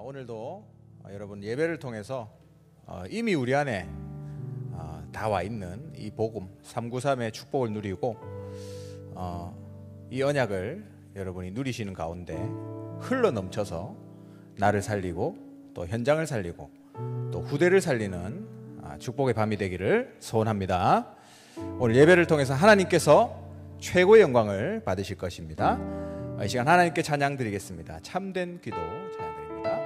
오늘도 여러분 예배를 통해서 이미 우리 안에 다 와 있는 이 복음 393의 축복을 누리고 이 언약을 여러분이 누리시는 가운데 흘러 넘쳐서 나를 살리고 또 현장을 살리고 또 후대를 살리는 축복의 밤이 되기를 소원합니다. 오늘 예배를 통해서 하나님께서 최고의 영광을 받으실 것입니다. 이 시간 하나님께 찬양 드리겠습니다. 참된 기도 찬양 드립니다.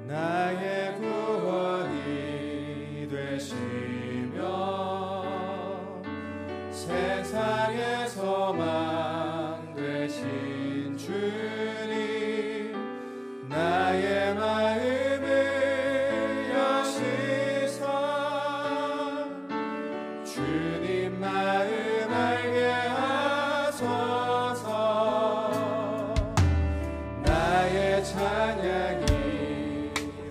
나의 구원이 되시며 세상의 소망 되신 주님, 나의 마음을 여시사 주님 마음 알게 하소서. 나의 찬양이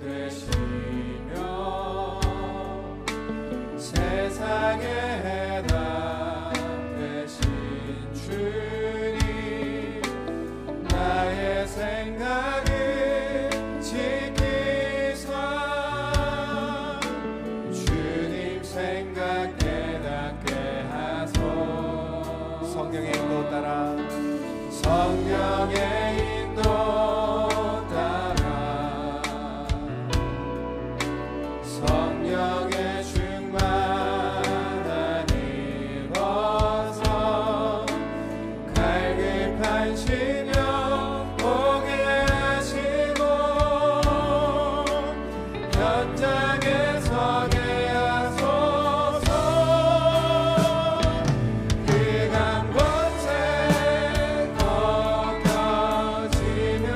되시며 세상의 해답 되신 주님, 나의 생각을 지키사 주님 생각 깨닫게 하소서. 성령의 인도 따라, 성령의 인도 따라, 성령의 충만 이뤄서 갈급한 심령 보게 하시고 현장에 서게 하소서. 흑암 곳에 꺾여지며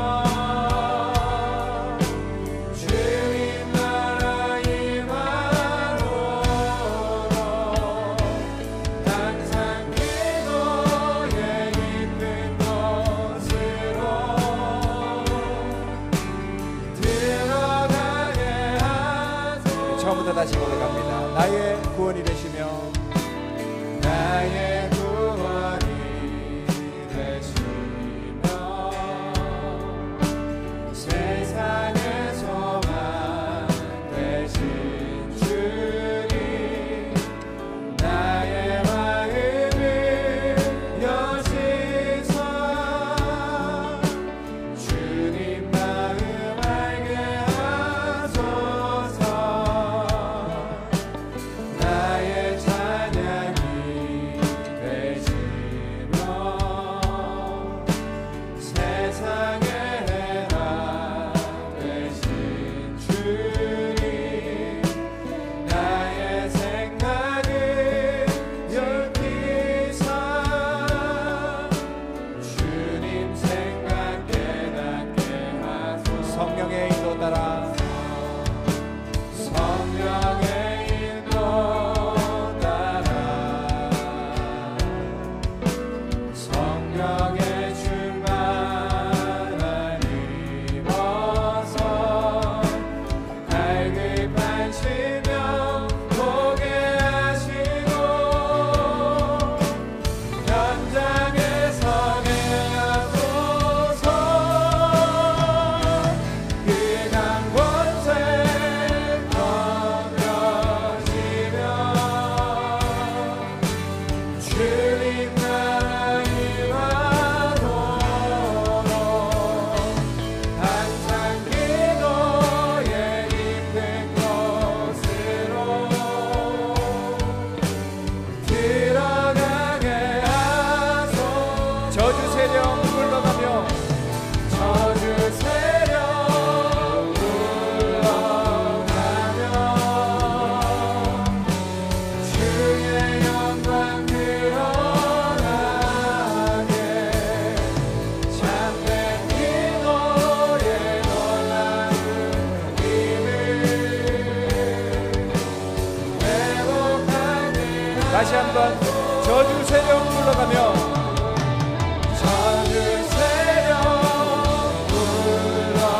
주님 나라 임하도록 항상 기도에 깊은 곳으로 들어가게 하소서. 처음부터 다시 고백합니다. 나의 구원이 되시며 나의 구원이 되시며 세상의 소망 되신 주님, 나의 마음을 여시사 주님 마음 알게 하소서. 나의 찬양이 되시며 세상의 해답 되신 주님, 나의 생각을 넓히사 주님 생각 깨닫게 하소서. 성령의 인도 따라 성령의 인도 따라, 성령의 충만을 입어서 갈급한 심령 보게 하시고 현장에 서게 하소서. 흑암 곳에 꺾여지며 주님 나라 임하도록 항상 기도에 깊은 곳으로 들어가게 하소서. 저주 세력 물러가며 저주 세력 물러가며 주의 영광 드러나게 참된 기도에 놀라운 힘을 회복하게 다시 한번 저주 세력 물러가며 저주 세력 물러가며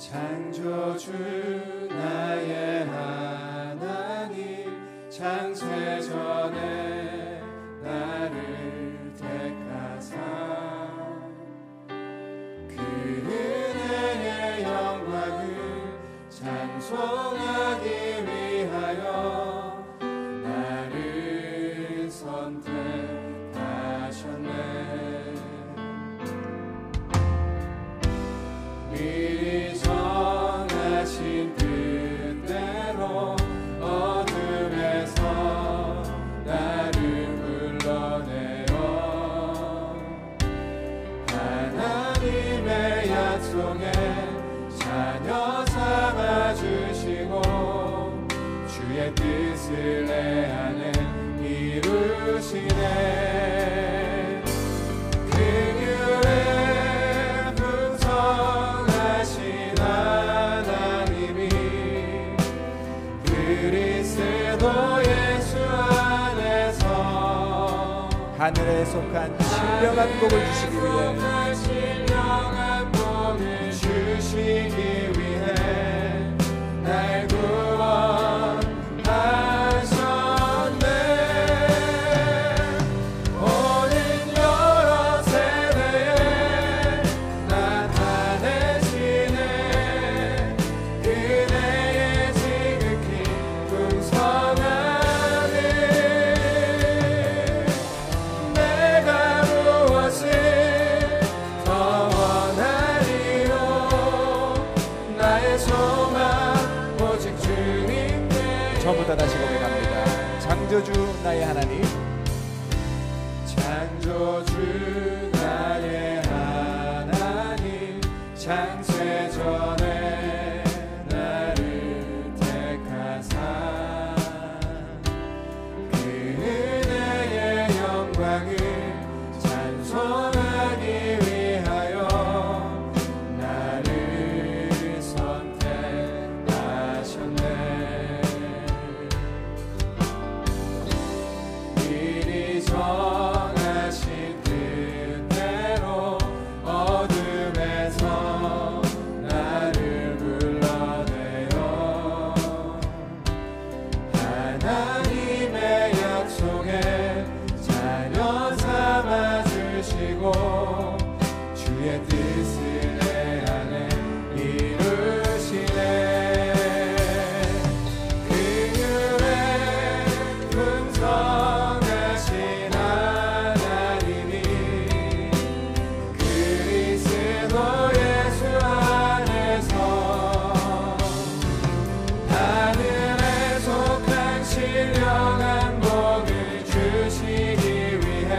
창조주 나의 하나님 창세전에 나를 택하사 그 은혜의 영광을 찬송하기 위하여 나를 선택하셨네. 미리 정하신 뜻대로 어둠에서 나를 불러내어 하나님의 약속에 자녀 삼아주시고 주의 뜻을 내 안에 이루시네. 긍휼에 풍성하신 하나님이 그리스도 예수 안에서 하늘에 속한 신령한 복을 주시기 위해 신령한 복을 주시기 위해 날 구원하셨네. 오는 여러 세대에 나타내시네. 그대의 지극히 풍성함을 내가 무엇을 더 원하리요. 나의 소망 오직 주님께. 처음부터 다시 고백합니다. 창조주 나의 하나님 창조주 나의 하나님 창세전에 나를 택하사 그 은혜의 영광을 찬송하기 위하여 나를 선택하셨네. 미리 정하신 뜻대로 어둠에서 나를 불러내어 하나님의 약속에 자녀 삼아주시고 주의 뜻을 내 안에 이루시네. 긍휼에 풍성하신 하나님이 그리스도 예수 안에서 하늘에 속한 신령한 복을 주시기 위해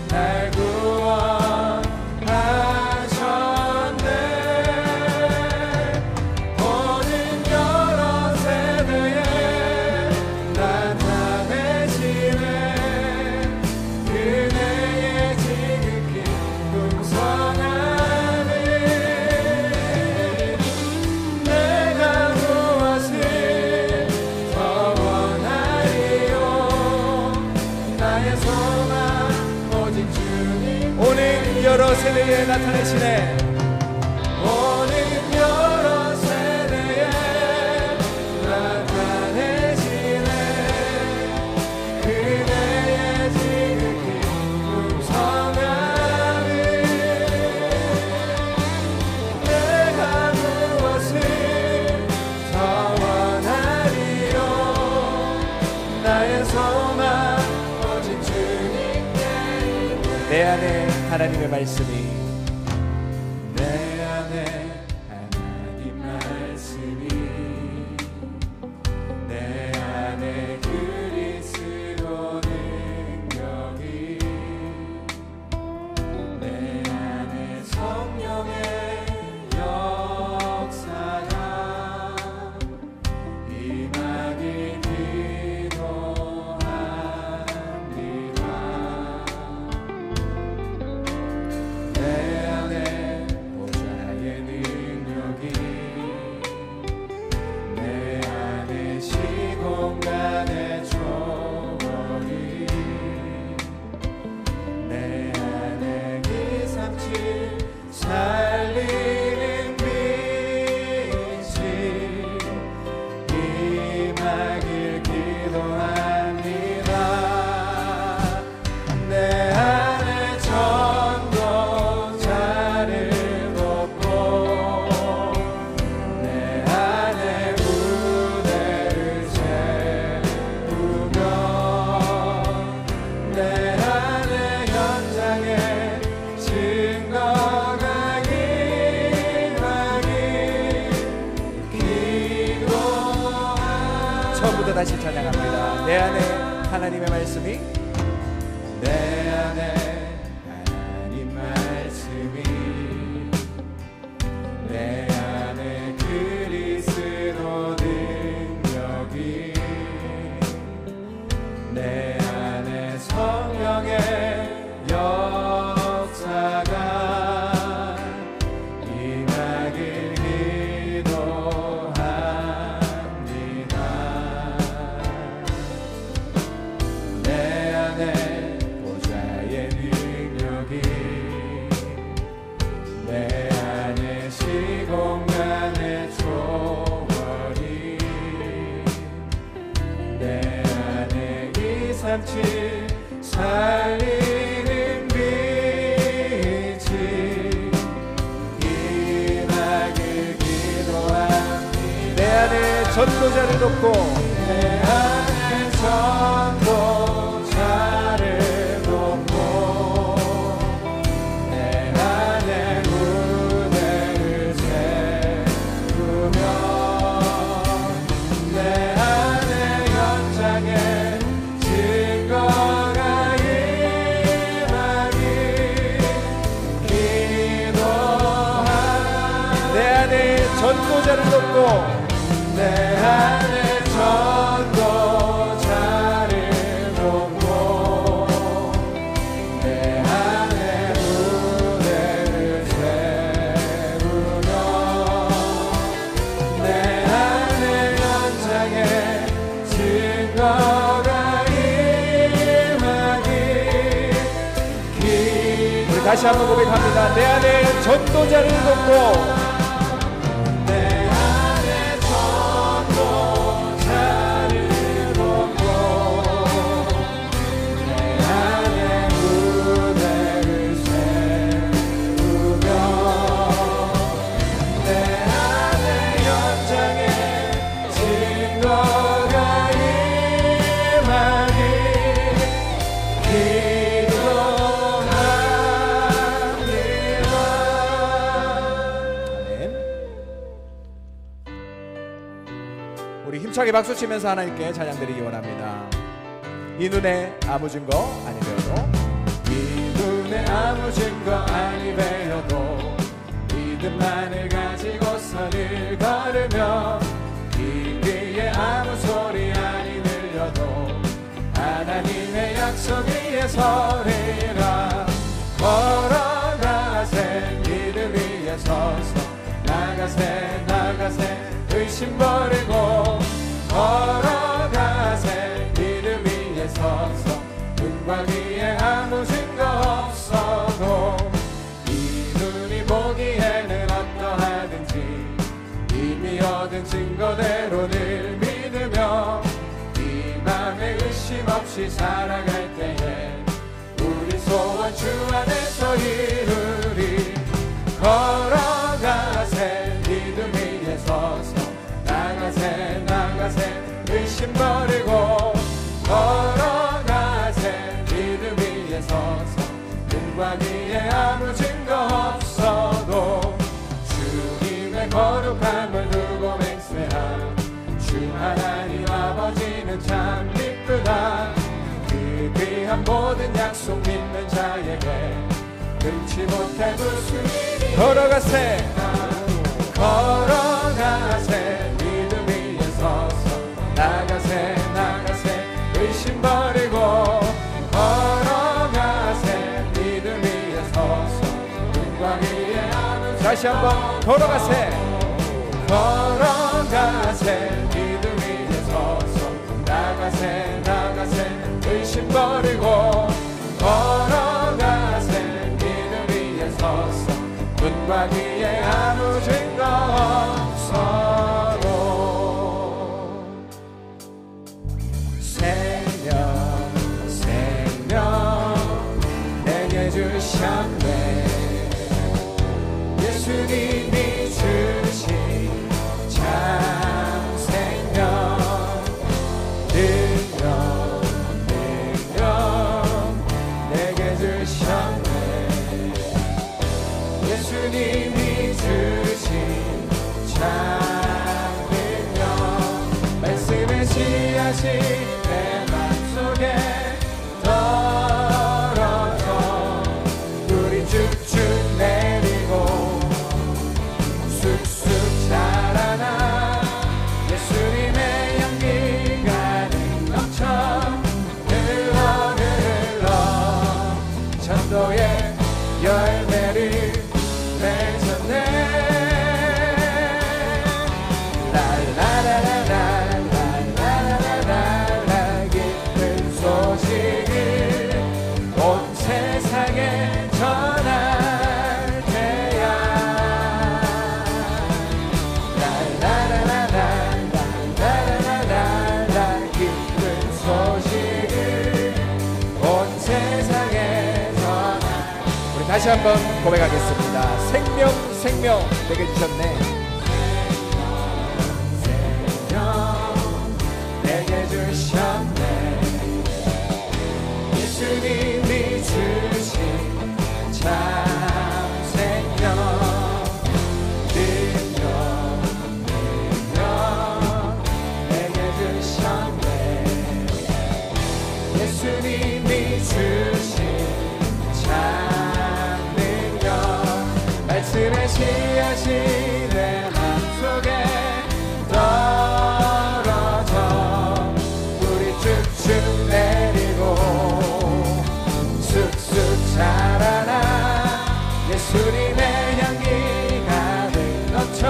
날 구원하셨네. 오는 여러 세대에 나타내시네. 그대의 지극히 풍성함을 내가 무엇을 더 원하리요. 나의 소망 오직 주님. 오는 여러 세대에 나타내시네. 오는 여러 세대에 나타내시네. 그대의 지극히 풍성함을 내가 무엇을 더 원하리요. 나의 소망 오직 주님께. 내 안에 하나님의 말씀이 내 안에 하나님 말씀이 내 안에 그리스도 능력이 내 안에 성령의 역사가 임하길 기도합니다. 내 내 안에 하나님의 말씀이 내 안에 하나님 말씀이 내 안에 그리스도 능력이 내 안에 성령의 역사가 임하길 기도합니다. 내 안에 보좌의 능력이 내 안에 시공간의 초월이 내 안에 237 살리는 빛이 임하길 기도합니다. 내 안에 전도자를 돕고 내 안에 전도자를 돕고 내 안에 무대를 세우며 내 안에 현장에 증거가 임하길 기도합니다. 내 안에 전도자를 돕고 내 안에 전도자를 돕고 내 안에 무대를 세우며 내 안에 현장에 증거가 임하길 우리 다시 한번 고백합니다. 내 안에 전도자를 돕고 내 안에 전도자를 돕고 내 안에 무대를 세우며 내 안에 현장에 증거가 임하길 기도합니다. 우리 힘차게 박수치면서 하나님께 찬양드리기 원합니다. 이 눈에 아무 증거 아니 되어도 이 눈에 아무 증거 아니 되어도 믿음만을 가지고서 늘 걸으며 이 귀에 아무 소리 아니 들려도 하나님의 약속 위에 서리라. 걸어가세 믿음 위에 서서 나가세 나가세 의심 버리고 걸어가세 믿음 위에 서서 눈과 귀에 아무 증거 없어도 이 눈이 보기에는 어떠하든지 이미 얻은 증거대로 늘 믿으며 이 맘에 의심 없이 살아갈 때에 우리 소원 주 안에서 이루리. 걸어가세 믿음 위에 서서 나가세 나가세 의심 버리고 걸어가세 믿음 위에 서서 눈과 귀에 아무 증거 없어도 주님의 거룩함을 두고 맹세함. 주 하나님 아버지는 참 기쁘다. 그 귀한 모든 약속 믿는 자에게 금치 못할 무슨 일이 걸어가세 걸어가세 믿음 위에 서서 나가세 나가세 의심 버리고 걸어가세 믿음 위에 서서 눈과 귀에 아무 다시 한번 걸어가세 걸어가세 믿음 위에 서서 나가세 나가세 의심 버리고 걸어가세 믿음 위에 서서 눈과 귀에 아무 증거 없어도 생명 생명 내게 주셨네. 예수님이 주신 참 생명 능력 내게 주셨네. 예수님이 주신 참 능력 말씀의 씨앗이 내 다시 한번 고백하겠습니다. 생명 생명 내게 주셨네. 내게 주셨네. 예수님이 주신 참 생명 능력 내게 주셨네. 예수님이 주신 참 능력 말씀의 씨앗이 내 맘속에 떨어져 물이 쭉쭉 내리고 쑥쑥 자라나 예수님의 향기 가득 넘쳐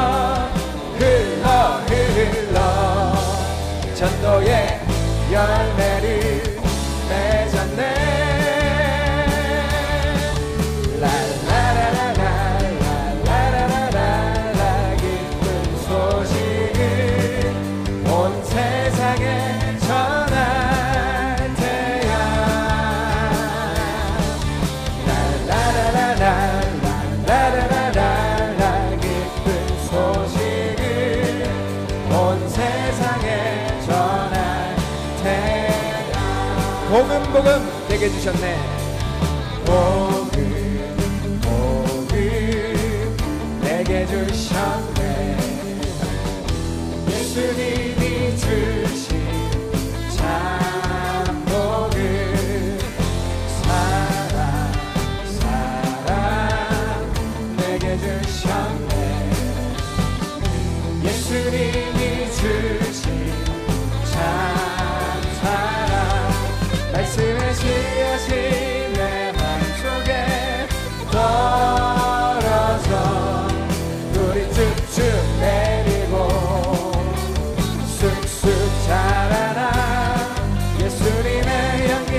흘러 흘러 전도의 열매를 맺었네. 복음 내게 주셨네. 복음 내게 주셨네. 예수님이 주신 참 복음 사랑 내게 주셨네. 예수님이 주신 참 사랑 말씀의 씨앗이 내 맘속에 떨어져 물이 쭉쭉 내리고 쑥쑥 자라나 예수님의 향기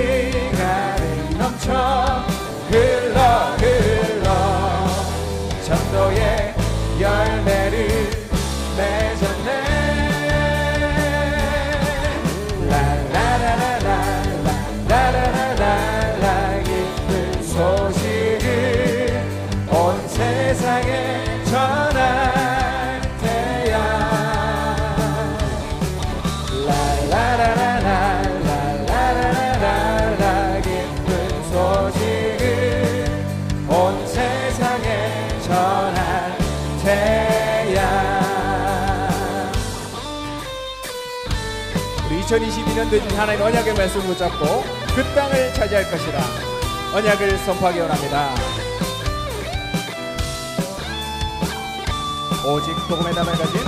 가득 넘쳐 흘러 흘러 전도의 열매를 맺었네. 라라라라 기쁜 소식을 온 세상에 전할 때야. 라라라라 기쁜 소식을 온 세상에 전할 때야. 우리 2022년 되진 하나님 언약의 말씀을 붙잡고 그 땅을 차지할 것이라 언약을 선포하기 원합니다. 오직 복음의 답을 가진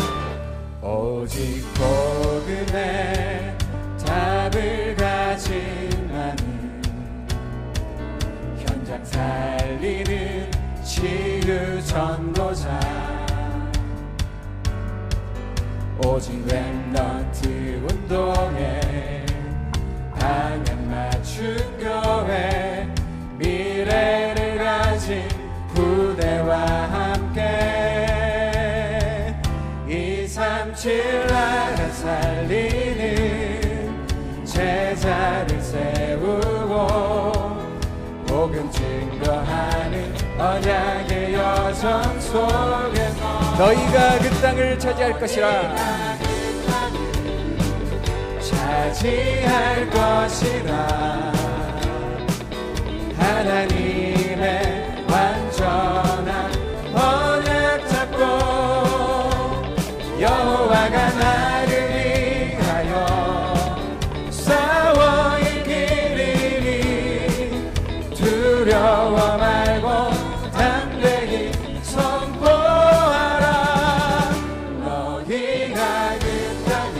오직 복음의 답을 가진 나는 현장 살리는 치유 전도자. 오직 렘넌트 운동에 방향 맞춘 교회 미래를 가진 부대와 함께 237 나라 살리는 제자를 세우고 복음 증거하는 언약의 여정 속에서 너희가 그 땅을 차지할 것이라 차지할 것이라. 하나님의 완전한 언약 잡고 여호와가 나를 위하여 싸워 이기리니 두려워 말고 담대히 선포하라. 너희가 그 땅을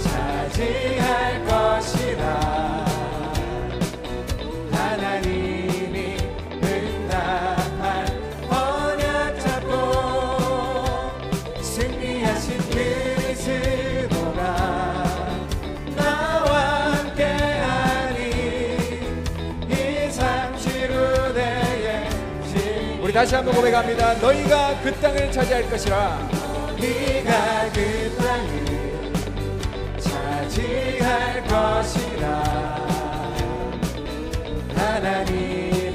차지할 것이라. 하나님이 응답할 언약 잡고 승리하신 그리스도가 나와 함께하니 237 우대의 우리 다시 한번 고백합니다. 너희가 그 땅을 차지할 것이라. 너희가 그 땅을 차지할 것이라. 하나님의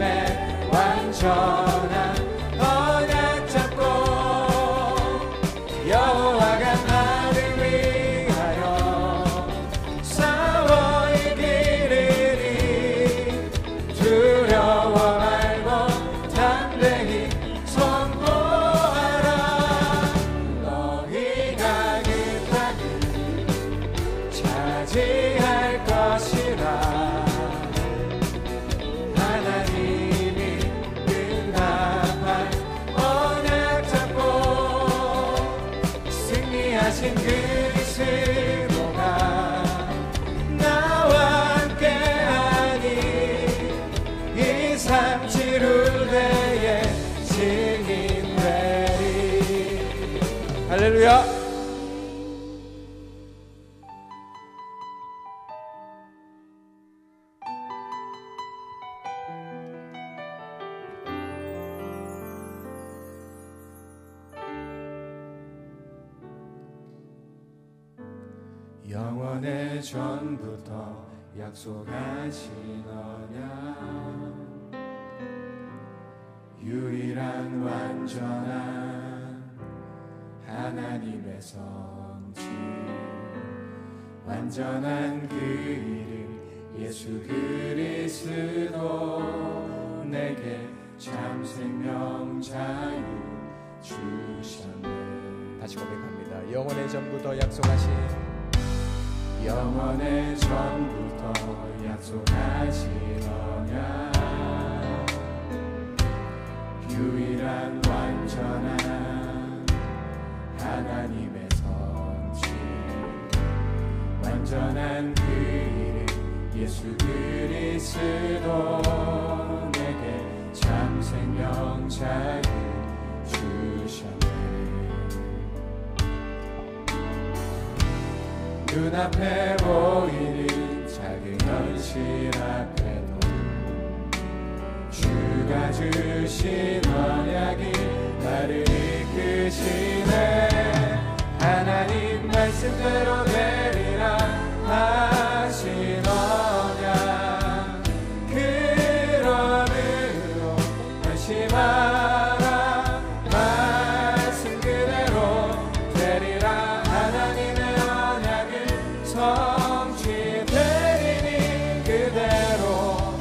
영원의 전부터 약속하신 언약 유일한 완전한 하나님의 성취 완전한 그 이름 예수 그리스도 내게 참 생명 자유 주셨네. 다시 고백합니다. 영원의 전부터 약속하신 영원의 전부터 약속하신 언약 유일한 완전한 하나님의 성취 완전한 그 이름 예수 그리스도 내게 참 생명 자유 주셨네. 눈앞에 보이는 작은 현실 앞에도 주가 주신 언약이 나를 이끄시네. 하나님 말씀대로 되리라 하신 언약 그러므로 안심하라 말씀 그대로 되리라. 하나님의 언약은 성취되리니 그대로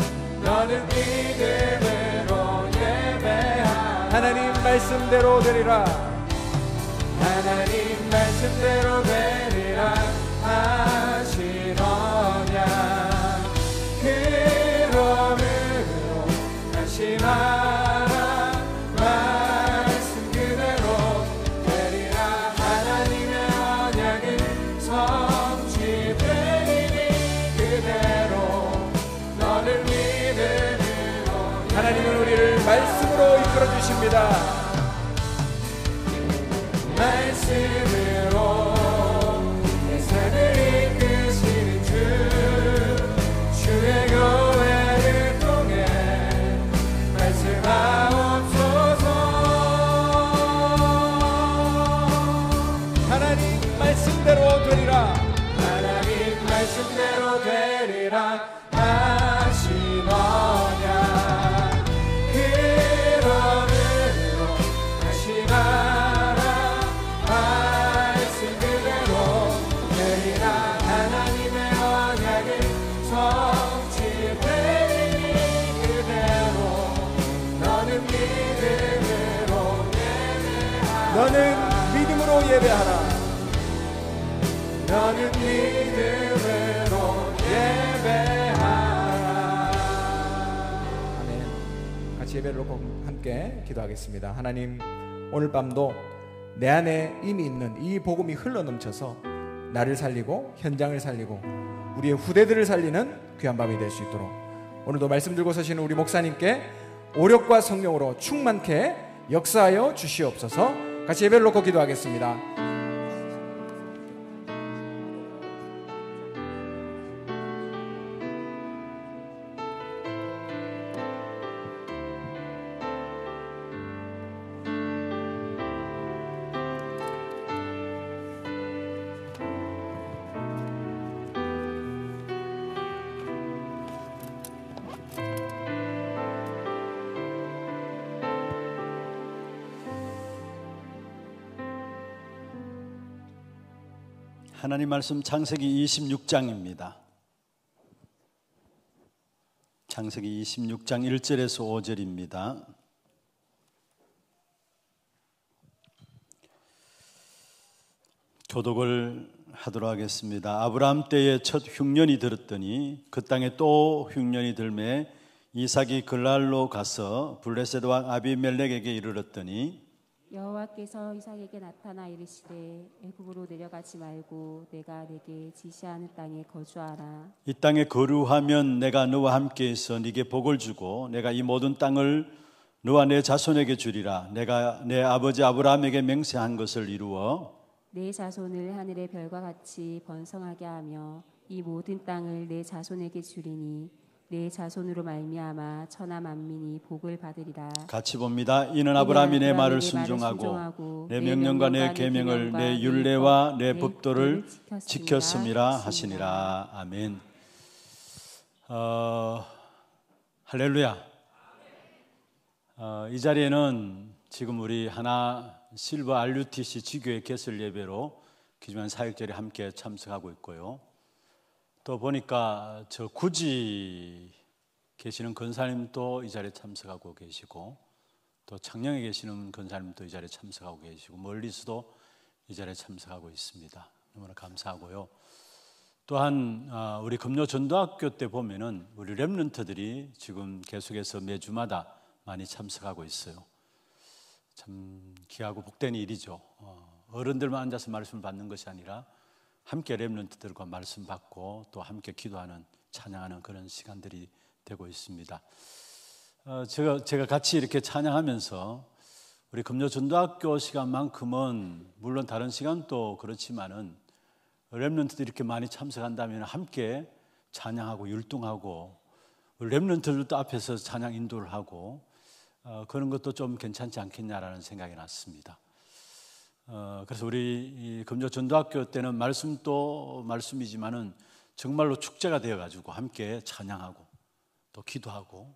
너는 믿음으로 예배하라. 하나님 말씀대로 되리라. 하나님 말씀대로 되리라 하신 언약 그러므로 안심하라 말씀 그대로 되리라. 하나님의 언약은 성취되리니 그대로 너를 믿음으로 하나님은 우리를 말씀으로 이끌어 주십니다. 말씀으로 내 삶을 이끄시는 주의 교회를 통해 말씀하옵소서. 하나님 말씀대로 되리라. 하나님 말씀대로 되리라 하신 언약 그러므로 안심하라 말씀 그대로 되리라. 하나님의 언약은 성취되리니 그대로 너는 믿음으로 예배하라. 너는 믿음으로 예배하라. 너는 믿음으로 예배하라. 아멘. 같이 예배를 놓고 함께 기도하겠습니다. 하나님, 오늘 밤도 내 안에 이미 있는 이 복음이 흘러넘쳐서 나를 살리고 현장을 살리고 우리의 후대들을 살리는 귀한 밤이 될 수 있도록 오늘도 말씀 들고 서시는 우리 목사님께 오력과 성령으로 충만케 역사하여 주시옵소서. 같이 예배를 놓고 기도하겠습니다. 하나님 말씀 창세기 26장입니다. 창세기 26장 1절에서 5절입니다. 교독을 하도록 하겠습니다. 아브라함 때에 첫 흉년이 들었더니 그 땅에 또 흉년이 들매 이삭이 글랄로 가서 블레셋 왕 아비멜렉에게 이르렀더니 여호와께서 이삭에게 나타나 이르시되 애굽으로 내려가지 말고 내가 내게 지시하는 땅에 거주하라. 이 땅에 거류하면 내가 너와 함께 있어 네게 복을 주고 내가 이 모든 땅을 너와 내 자손에게 주리라. 내가 내 아버지 아브라함에게 맹세한 것을 이루어 내 자손을 하늘의 별과 같이 번성하게 하며 이 모든 땅을 내 자손에게 주리니 내 자손으로 말미암아 천하 만민이 복을 받으리라. 같이 봅니다. 이는 아브라함이 내 말을 순종하고 내 명령과 내 계명을 내 율례와 내 법도를 지켰음이라 하시니라. 아멘. 할렐루야. 이 자리에는 지금 우리 하나 실버 RUTC 지교회 개설 예배로 기주한 사역절에 함께 참석하고 있고요. 또 보니까 저 구지 계시는 권사님도 이 자리에 참석하고 계시고, 또 창녕에 계시는 권사님도 이 자리에 참석하고 계시고, 멀리서도 이 자리에 참석하고 있습니다. 너무나 감사하고요. 또한 우리 금요 전도학교 때 보면은 우리 렘넌트들이 지금 계속해서 매주마다 많이 참석하고 있어요. 참 귀하고 복된 일이죠. 어른들만 앉아서 말씀을 받는 것이 아니라 함께 렘넌트들과 말씀 받고 또 함께 기도하는, 찬양하는 그런 시간들이 되고 있습니다. 제가 같이 이렇게 찬양하면서 우리 금요 전도학교 시간만큼은 물론 다른 시간도 그렇지만은 렘넌트들이 이렇게 많이 참석한다면 함께 찬양하고 율동하고 렘넌트들도 앞에서 찬양 인도를 하고 그런 것도 좀 괜찮지 않겠냐라는 생각이 났습니다. 그래서 우리 금요 전도학교 때는 말씀도 말씀이지만은 정말로 축제가 되어가지고 함께 찬양하고 또 기도하고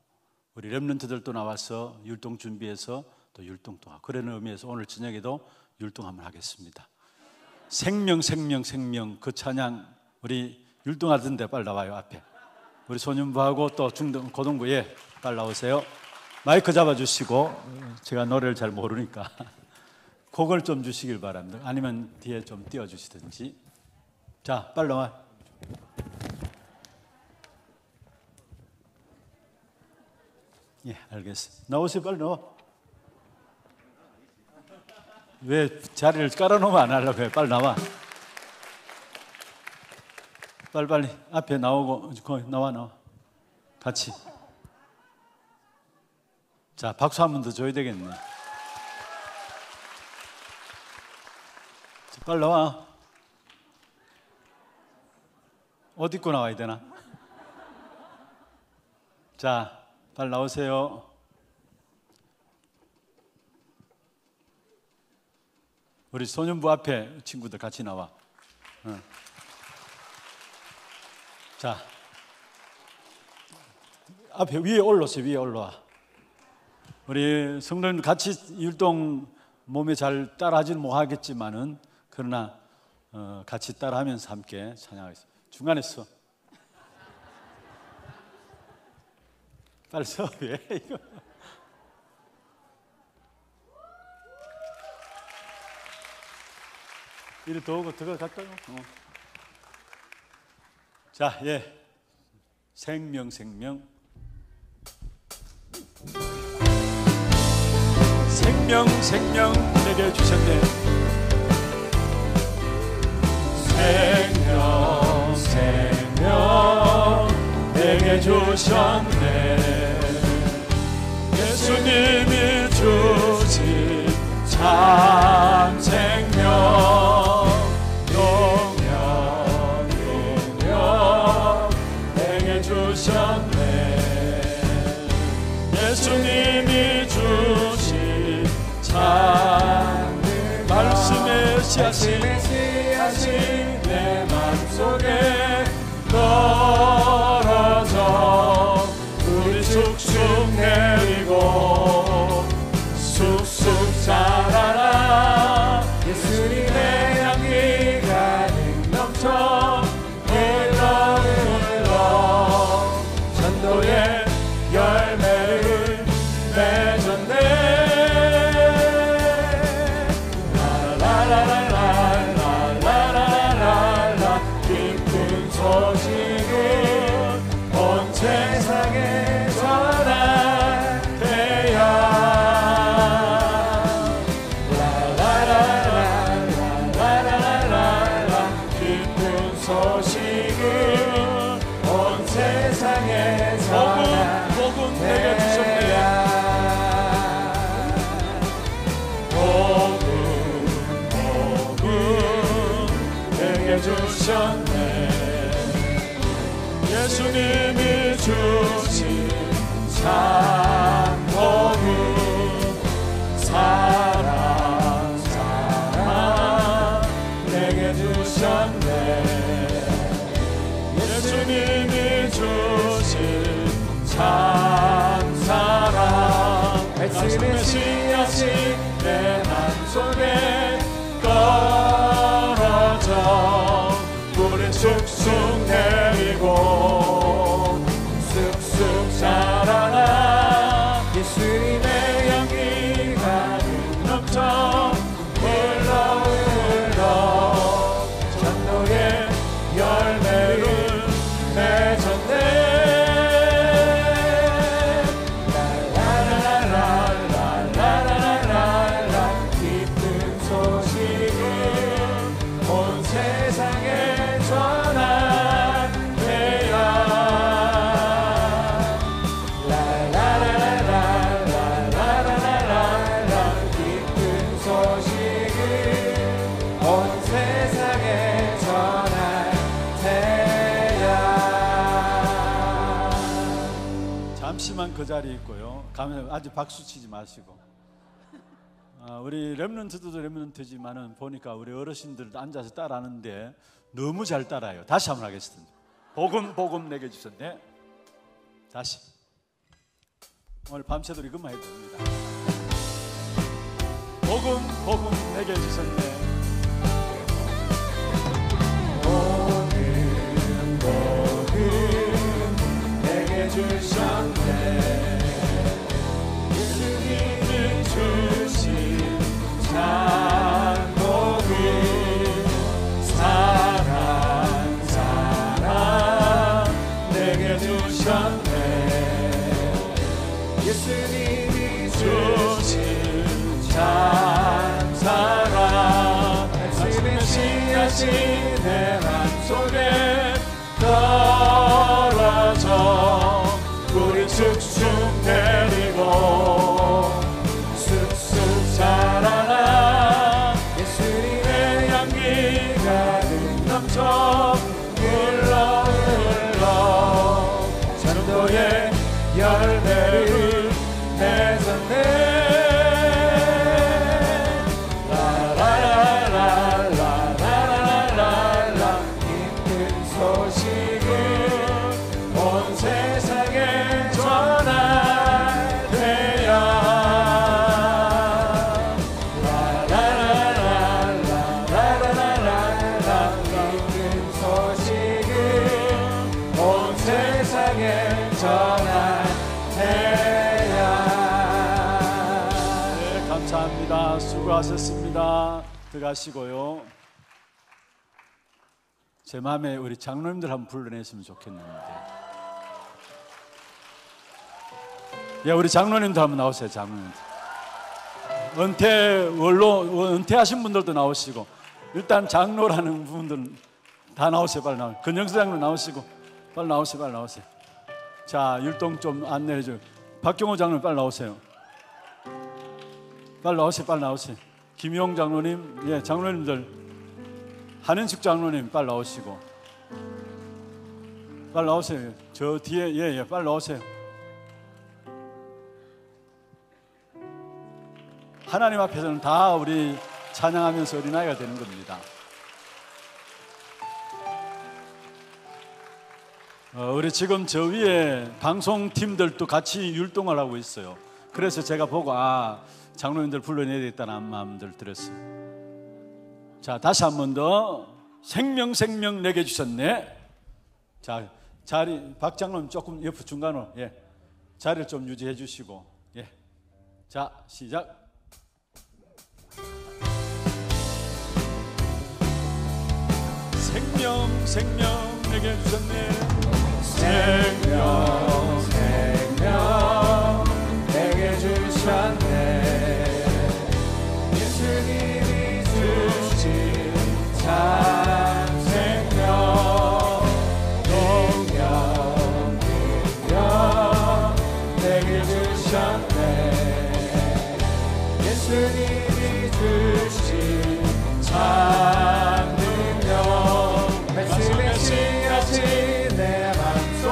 우리 렘넌트들도 나와서 율동 준비해서 또 율동도 하고, 그런 의미에서 오늘 저녁에도 율동 한번 하겠습니다. 생명 생명 생명 그 찬양 우리 율동하던데 빨리 나와요. 앞에 우리 소년부하고 또 중등 고등부 빨리 나오세요. 마이크 잡아주시고, 제가 노래를 잘 모르니까 곡을 좀 주시길 바랍니다. 아니면 뒤에 좀 띄워주시든지. 자, 빨리 나와. 예, 알겠습니다. 나오세요. 빨리 나와. 왜 자리를 깔아놓으면 안 하려고 해요? 빨리 나와. 빨리 앞에 나오고, 나와. 같이. 자, 박수 한 번 더 줘야 되겠네. 빨리 나와. 옷 입고 나와야 되나? 자, 빨리 나오세요. 우리 소년부 앞에 친구들 같이 나와. 자, 앞에 위에 올라오세요. 위에 올라와. 우리 성도님들 같이 율동 몸에 잘 따라하지는 못하겠지만은 그러나 같이 따라하면서 함께 찬양하겠습니다. 중간에 서. 빨리 서. 왜 이거? 이리 더 오고 더 가까이. 자, 생명 생명 생명 생명 내게 주셨네. 생명 생명 내게 주셨네. 예수님이 주신 참 생명, 영영 영영 내게 주셨네. 예수님이 주신 참 말씀의 씨앗이 내 맘속에 떨어져 우리 쑥쑥 내리고 쑥쑥 자라라. 예수님의 향기 가득 넘쳐 흘러 흘러 전도의 열매를 맺었네. 소식은 온 세상에 전할 때야. 라라라라라라라라 기쁜 소식은 온 세상에 전할 복음 내게 주셨네. 복음 내게 주셨네. 예수님이 주신 참복음 사랑 내게 주셨네. 예수님이 주신 참 사랑 말씀의 씨앗이 내 맘속에 떨어져 물이 쑥쑥 내리고 쑥쑥 자라나 예수님의 향기가 넘쳐 흘러 전도의 열매를 맺었네. 기쁜 소식을 온 세상에 전할 때야. 기쁜 소식을 온 세상에 전할 때야. 잠시만 그 자리에 있고요. 가면 아주 박수 치지 마시고. 우리 렘넌트도 렘넌트지만은 보니까 우리 어르신들 앉아서 따라하는데 너무 잘 따라요. 다시 한번 하겠습니다. 복음 내게 주셨네. 다시. 오늘 밤새도록 이것만 해도 됩니다. 복음 내게 주셨네. 복음 내게 주셨네. 예수님이 주신 참복음 사랑 내게 주셨네. 예수님이 주신 참 사랑 말씀의 씨앗이 내 맘속에 떨어져 물이 쑥쑥 내리고 쑥쑥 자라나 예수님의 향기가 넘쳐 흘러 전도의 열매를 맺었네. 기쁜 소식을 온 세상에 전할 때야. 기쁜 소식을 온 세상에 전할 때야. 네, 감사합니다. 수고하셨습니다. 들어가시고요. 제 마음에 우리 장로님들 한번 불러냈으면 좋겠는데. 예, 우리 장로님도 한번 나오세요. 장로님들. 은퇴하신 분들도 나오시고, 일단 장로라는 분들 다 나오세요. 빨리 나오세요. 근영수 장로 나오시고, 빨리 나오세요. 자, 율동 좀 안내해줘요. 박경호 장로님 빨리 나오세요. 빨리 나오세요. 김용 장로님, 예, 장로님들. 한은숙 장로님 빨리 나오시고. 빨리 나오세요. 저 뒤에, 예, 빨리 나오세요. 하나님 앞에서는 다 우리 찬양하면서 어린아이가 되는 겁니다. 우리 지금 저 위에 방송팀들도 같이 율동을 하고 있어요. 그래서 제가 보고 장로님들 불러내야 되겠다는 마음들 들었어요. 자, 다시 한 번 더. 생명 내게 주셨네. 자, 자리 박 장로님 조금 옆 중간으로, 예, 자리를 좀 유지해 주시고, 예, 자, 시작. 생명 내게 주셨네. 생명 내게 주셨네. 예수님이 주신 참 생명 내게 주셨네. 예수님이 주신 참 능력 말씀의 씨앗이 내 맘속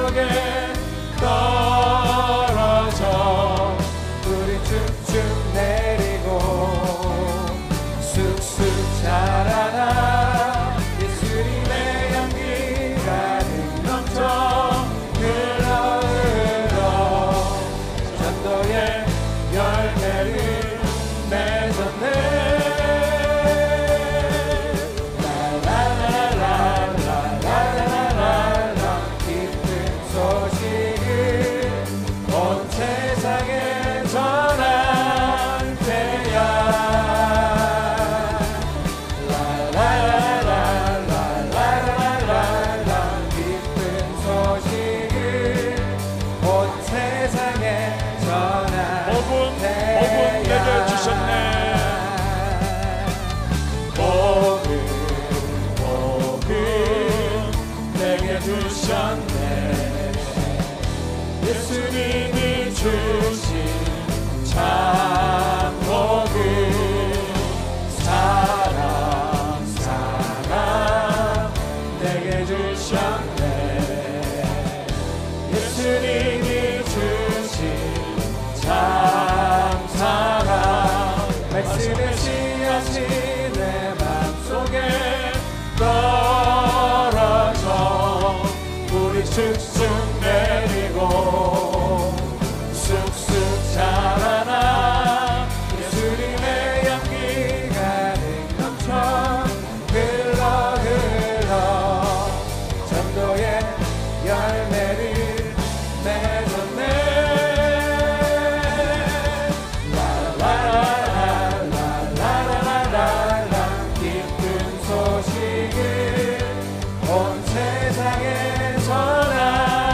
예수님이 주신 참 복음 사랑 내게 주셨네. 예수님이 주신 참 사랑 말씀의 씨앗이 내 맘속에 떨어져 우리 쭉쭉 내리고 쑥쑥 자라나 예수님의 향기 가득 넘쳐 흘러 전도의 열매를 맺었네. 라라라라라라라라 기쁜 소식을 온 세상에 전하해야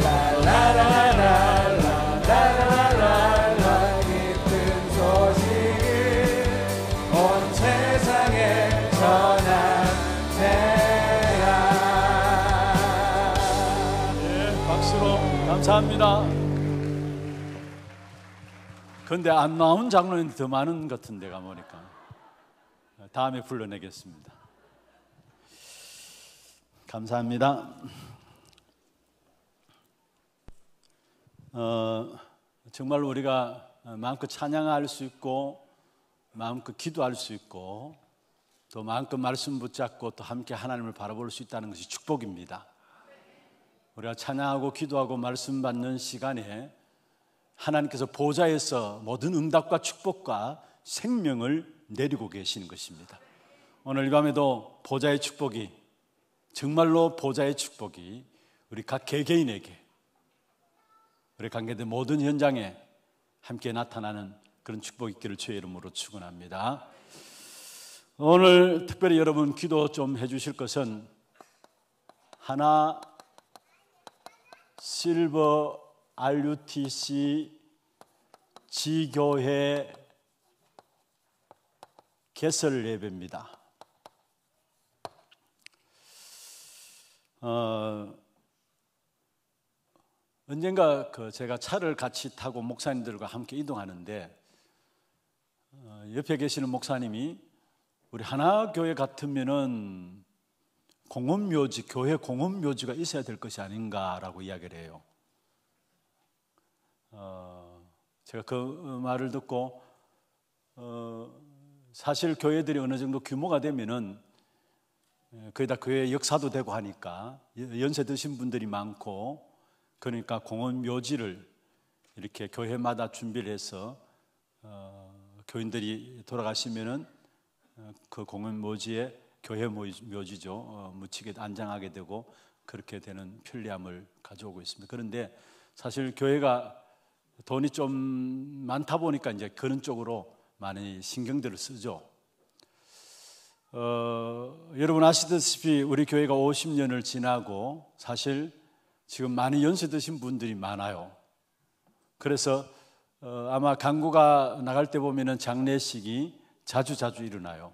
라라라라라라라라 기쁜 소식을 온 세상에 전하해야. 네, 박수로 감사합니다. 그런데 안 나온 장로는 더 많은 것 같은데 가보니까 다음에 불러내겠습니다. 감사합니다. 정말 우리가 마음껏 찬양할 수 있고 마음껏 기도할 수 있고 또 마음껏 말씀 붙잡고 또 함께 하나님을 바라볼 수 있다는 것이 축복입니다. 우리가 찬양하고 기도하고 말씀 받는 시간에 하나님께서 보좌에서 모든 응답과 축복과 생명을 내리고 계시는 것입니다. 오늘 이 밤에도 보좌의 축복이, 정말로 보좌의 축복이 우리 각 개개인에게, 우리 관계된 모든 현장에 함께 나타나는 그런 축복이 있기를 주의 이름으로 축원합니다. 오늘 특별히 여러분 기도 좀 해주실 것은 하나 실버 RUTC 지교회 개설 예배입니다. 언젠가 제가 차를 같이 타고 목사님들과 함께 이동하는데 옆에 계시는 목사님이 우리 하나교회 같으면은 공원묘지, 교회 공원묘지가 있어야 될 것이 아닌가라고 이야기를 해요. 제가 그 말을 듣고 사실 교회들이 어느 정도 규모가 되면은 거기다 교회 역사도 되고 하니까 연세 드신 분들이 많고 그러니까 공원 묘지를 이렇게 교회마다 준비를 해서 교인들이 돌아가시면은 그 공원 묘지에 교회 묘지죠 묻히게 안장하게 되고 그렇게 되는 편리함을 가져오고 있습니다. 그런데 사실 교회가 돈이 좀 많다 보니까 이제 그런 쪽으로 많이 신경들을 쓰죠. 여러분 아시다시피 우리 교회가 50년을 지나고 사실 지금 많이 연세 드신 분들이 많아요. 그래서 아마 강구가 나갈 때 보면은 장례식이 자주 일어나요.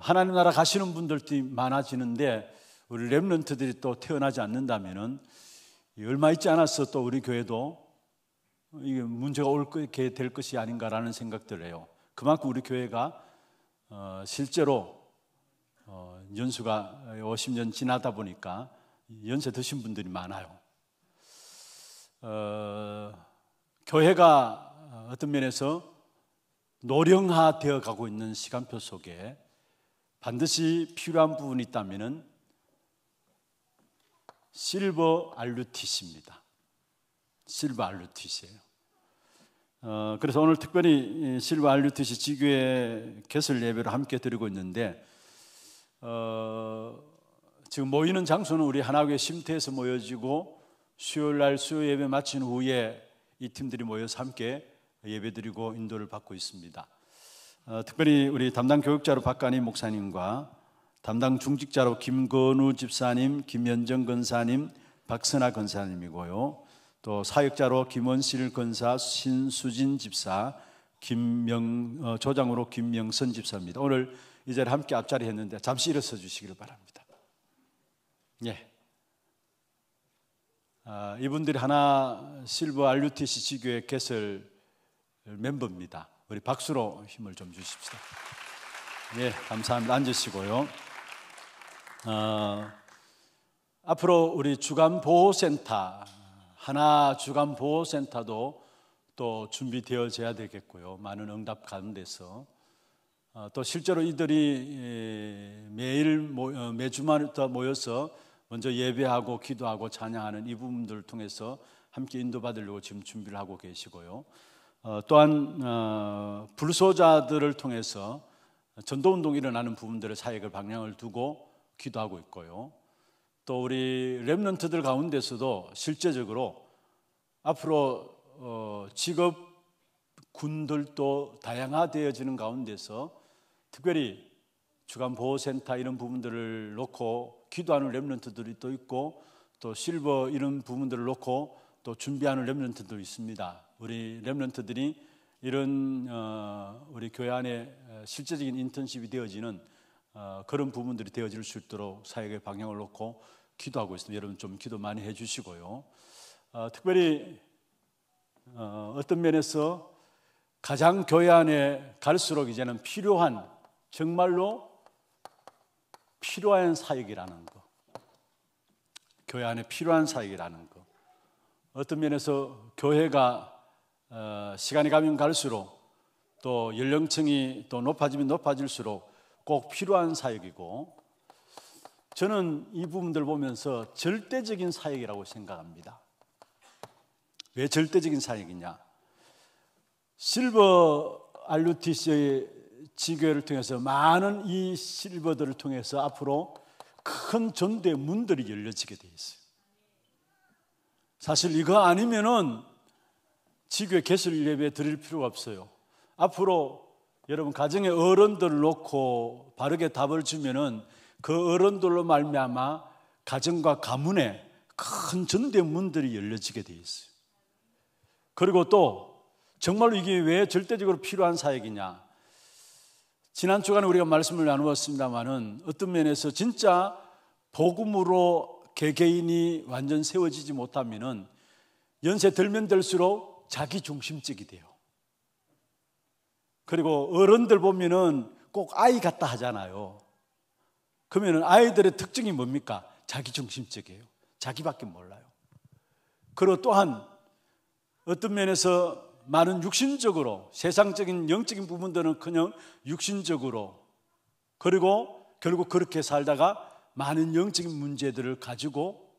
하나님 나라 가시는 분들이 많아지는데 우리 렘넌트들이 또 태어나지 않는다면은 얼마 있지 않아서 또 우리 교회도 이게 문제가 올게 될 것이 아닌가라는 생각들을 해요. 그만큼 우리 교회가 실제로 연수가 50년 지나다 보니까 연세 드신 분들이 많아요. 교회가 어떤 면에서 노령화되어 가고 있는 시간표 속에 반드시 필요한 부분이 있다면 실버 RUTC입니다. 실버 RUTC예요. 그래서 오늘 특별히 실버 RUTC 지교회 개설 예배를 함께 드리고 있는데 지금 모이는 장소는 우리 하나교회 쉼터에서 모여지고 수요일날 수요 예배 마친 후에 이 팀들이 모여서 함께 예배드리고 인도를 받고 있습니다. 특별히 우리 담당 교육자로 박간희 목사님과 담당 중직자로 김건우 집사님, 김현정 권사님, 박선아 권사님이고요. 또 사역자로 김원실 권사, 신수진 집사, 조장으로 김명선 집사입니다. 오늘 이 자리에 함께 앞자리 했는데 잠시 일어서 주시기를 바랍니다. 예. 이분들이 하나 실버 RUTC 지교회 개설 멤버입니다. 우리 박수로 힘을 좀 주십시다. 예, 감사합니다. 앉으시고요. 앞으로 우리 주간보호센터, 하나 주간보호센터도 또 준비되어져야 되겠고요. 많은 응답 가운데서 또 실제로 이들이 매주마다 모여서 먼저 예배하고 기도하고 찬양하는 이 부분들을 통해서 함께 인도받으려고 지금 준비를 하고 계시고요. 또한 불소자들을 통해서 전도운동이 일어나는 부분들의 사역을 방향을 두고 기도하고 있고요. 또 우리 렘넌트들 가운데서도 실제적으로 앞으로 직업군들도 다양화되어지는 가운데서 특별히 주간보호센터 이런 부분들을 놓고 기도하는 렘넌트들이 또 있고 또 실버 이런 부분들을 놓고 또 준비하는 렘넌트도 있습니다. 우리 렘넌트들이 이런 우리 교회 안에 실제적인 인턴십이 되어지는 그런 부분들이 되어질 수 있도록 사역의 방향을 놓고 기도하고 있습니다. 여러분 좀 기도 많이 해주시고요. 특별히 어떤 면에서 가장 교회 안에 갈수록 이제는 필요한, 정말로 필요한 사역이라는 거, 교회 안에 필요한 사역이라는 거. 어떤 면에서 교회가 시간이 가면 갈수록 또 연령층이 또 높아지면 높아질수록 꼭 필요한 사역이고, 저는 이 부분들 보면서 절대적인 사역이라고 생각합니다. 왜 절대적인 사역이냐? 실버 RUTC의 지교회를 통해서 많은 이 실버들을 통해서 앞으로 큰 전도의 문들이 열려지게 돼 있어요. 사실 이거 아니면은 지교회 개설 예배 드릴 필요가 없어요. 앞으로 여러분 가정의 어른들을 놓고 바르게 답을 주면은 그 어른들로 말미암아 가정과 가문에 큰 전도의 문들이 열려지게 돼 있어요. 그리고 또 정말로 이게 왜 절대적으로 필요한 사역이냐? 지난 주간에 우리가 말씀을 나누었습니다만은 어떤 면에서 진짜 복음으로 개개인이 완전 세워지지 못하면은 연세 들면 들수록 자기 중심적이 돼요. 그리고 어른들 보면은 꼭 아이 같다 하잖아요. 그러면은 아이들의 특징이 뭡니까? 자기 중심적이에요. 자기밖에 몰라요. 그리고 또한 어떤 면에서 많은 육신적으로, 세상적인 영적인 부분들은 육신적으로, 그리고 결국 그렇게 살다가 많은 영적인 문제들을 가지고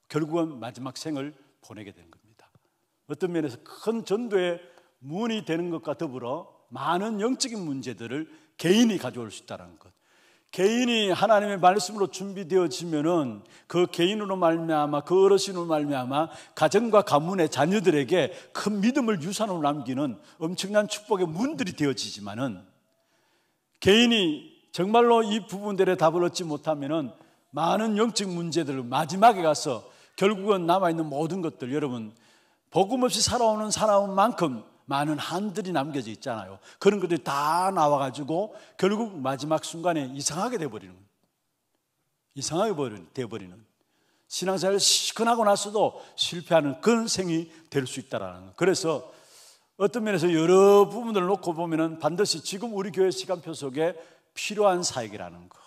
결국은 마지막 생을 보내게 되는 겁니다. 어떤 면에서 큰 전도의 문이 되는 것과 더불어 많은 영적인 문제들을 개인이 가져올 수 있다는 것. 개인이 하나님의 말씀으로 준비되어지면은 그 개인으로 말미암아, 그 어르신으로 말미암아 가정과 가문의 자녀들에게 큰 믿음을 유산으로 남기는 엄청난 축복의 문들이 되어지지만은, 개인이 정말로 이 부분들의 답을 얻지 못하면은 많은 영적 문제들을 마지막에 가서 결국은 남아있는 모든 것들, 여러분 복음 없이 살아오는 사람만큼 많은 한들이 남겨져 있잖아요. 그런 것들이 다 나와가지고 결국 마지막 순간에 이상하게 돼버리는, 이상하게 돼버리는, 신앙생활을 시큰하고 나서도 실패하는 그런 생이 될 수 있다라는 거. 그래서 어떤 면에서 여러 부분들을 놓고 보면은 반드시 지금 우리 교회 시간표 속에 필요한 사역이라는 거,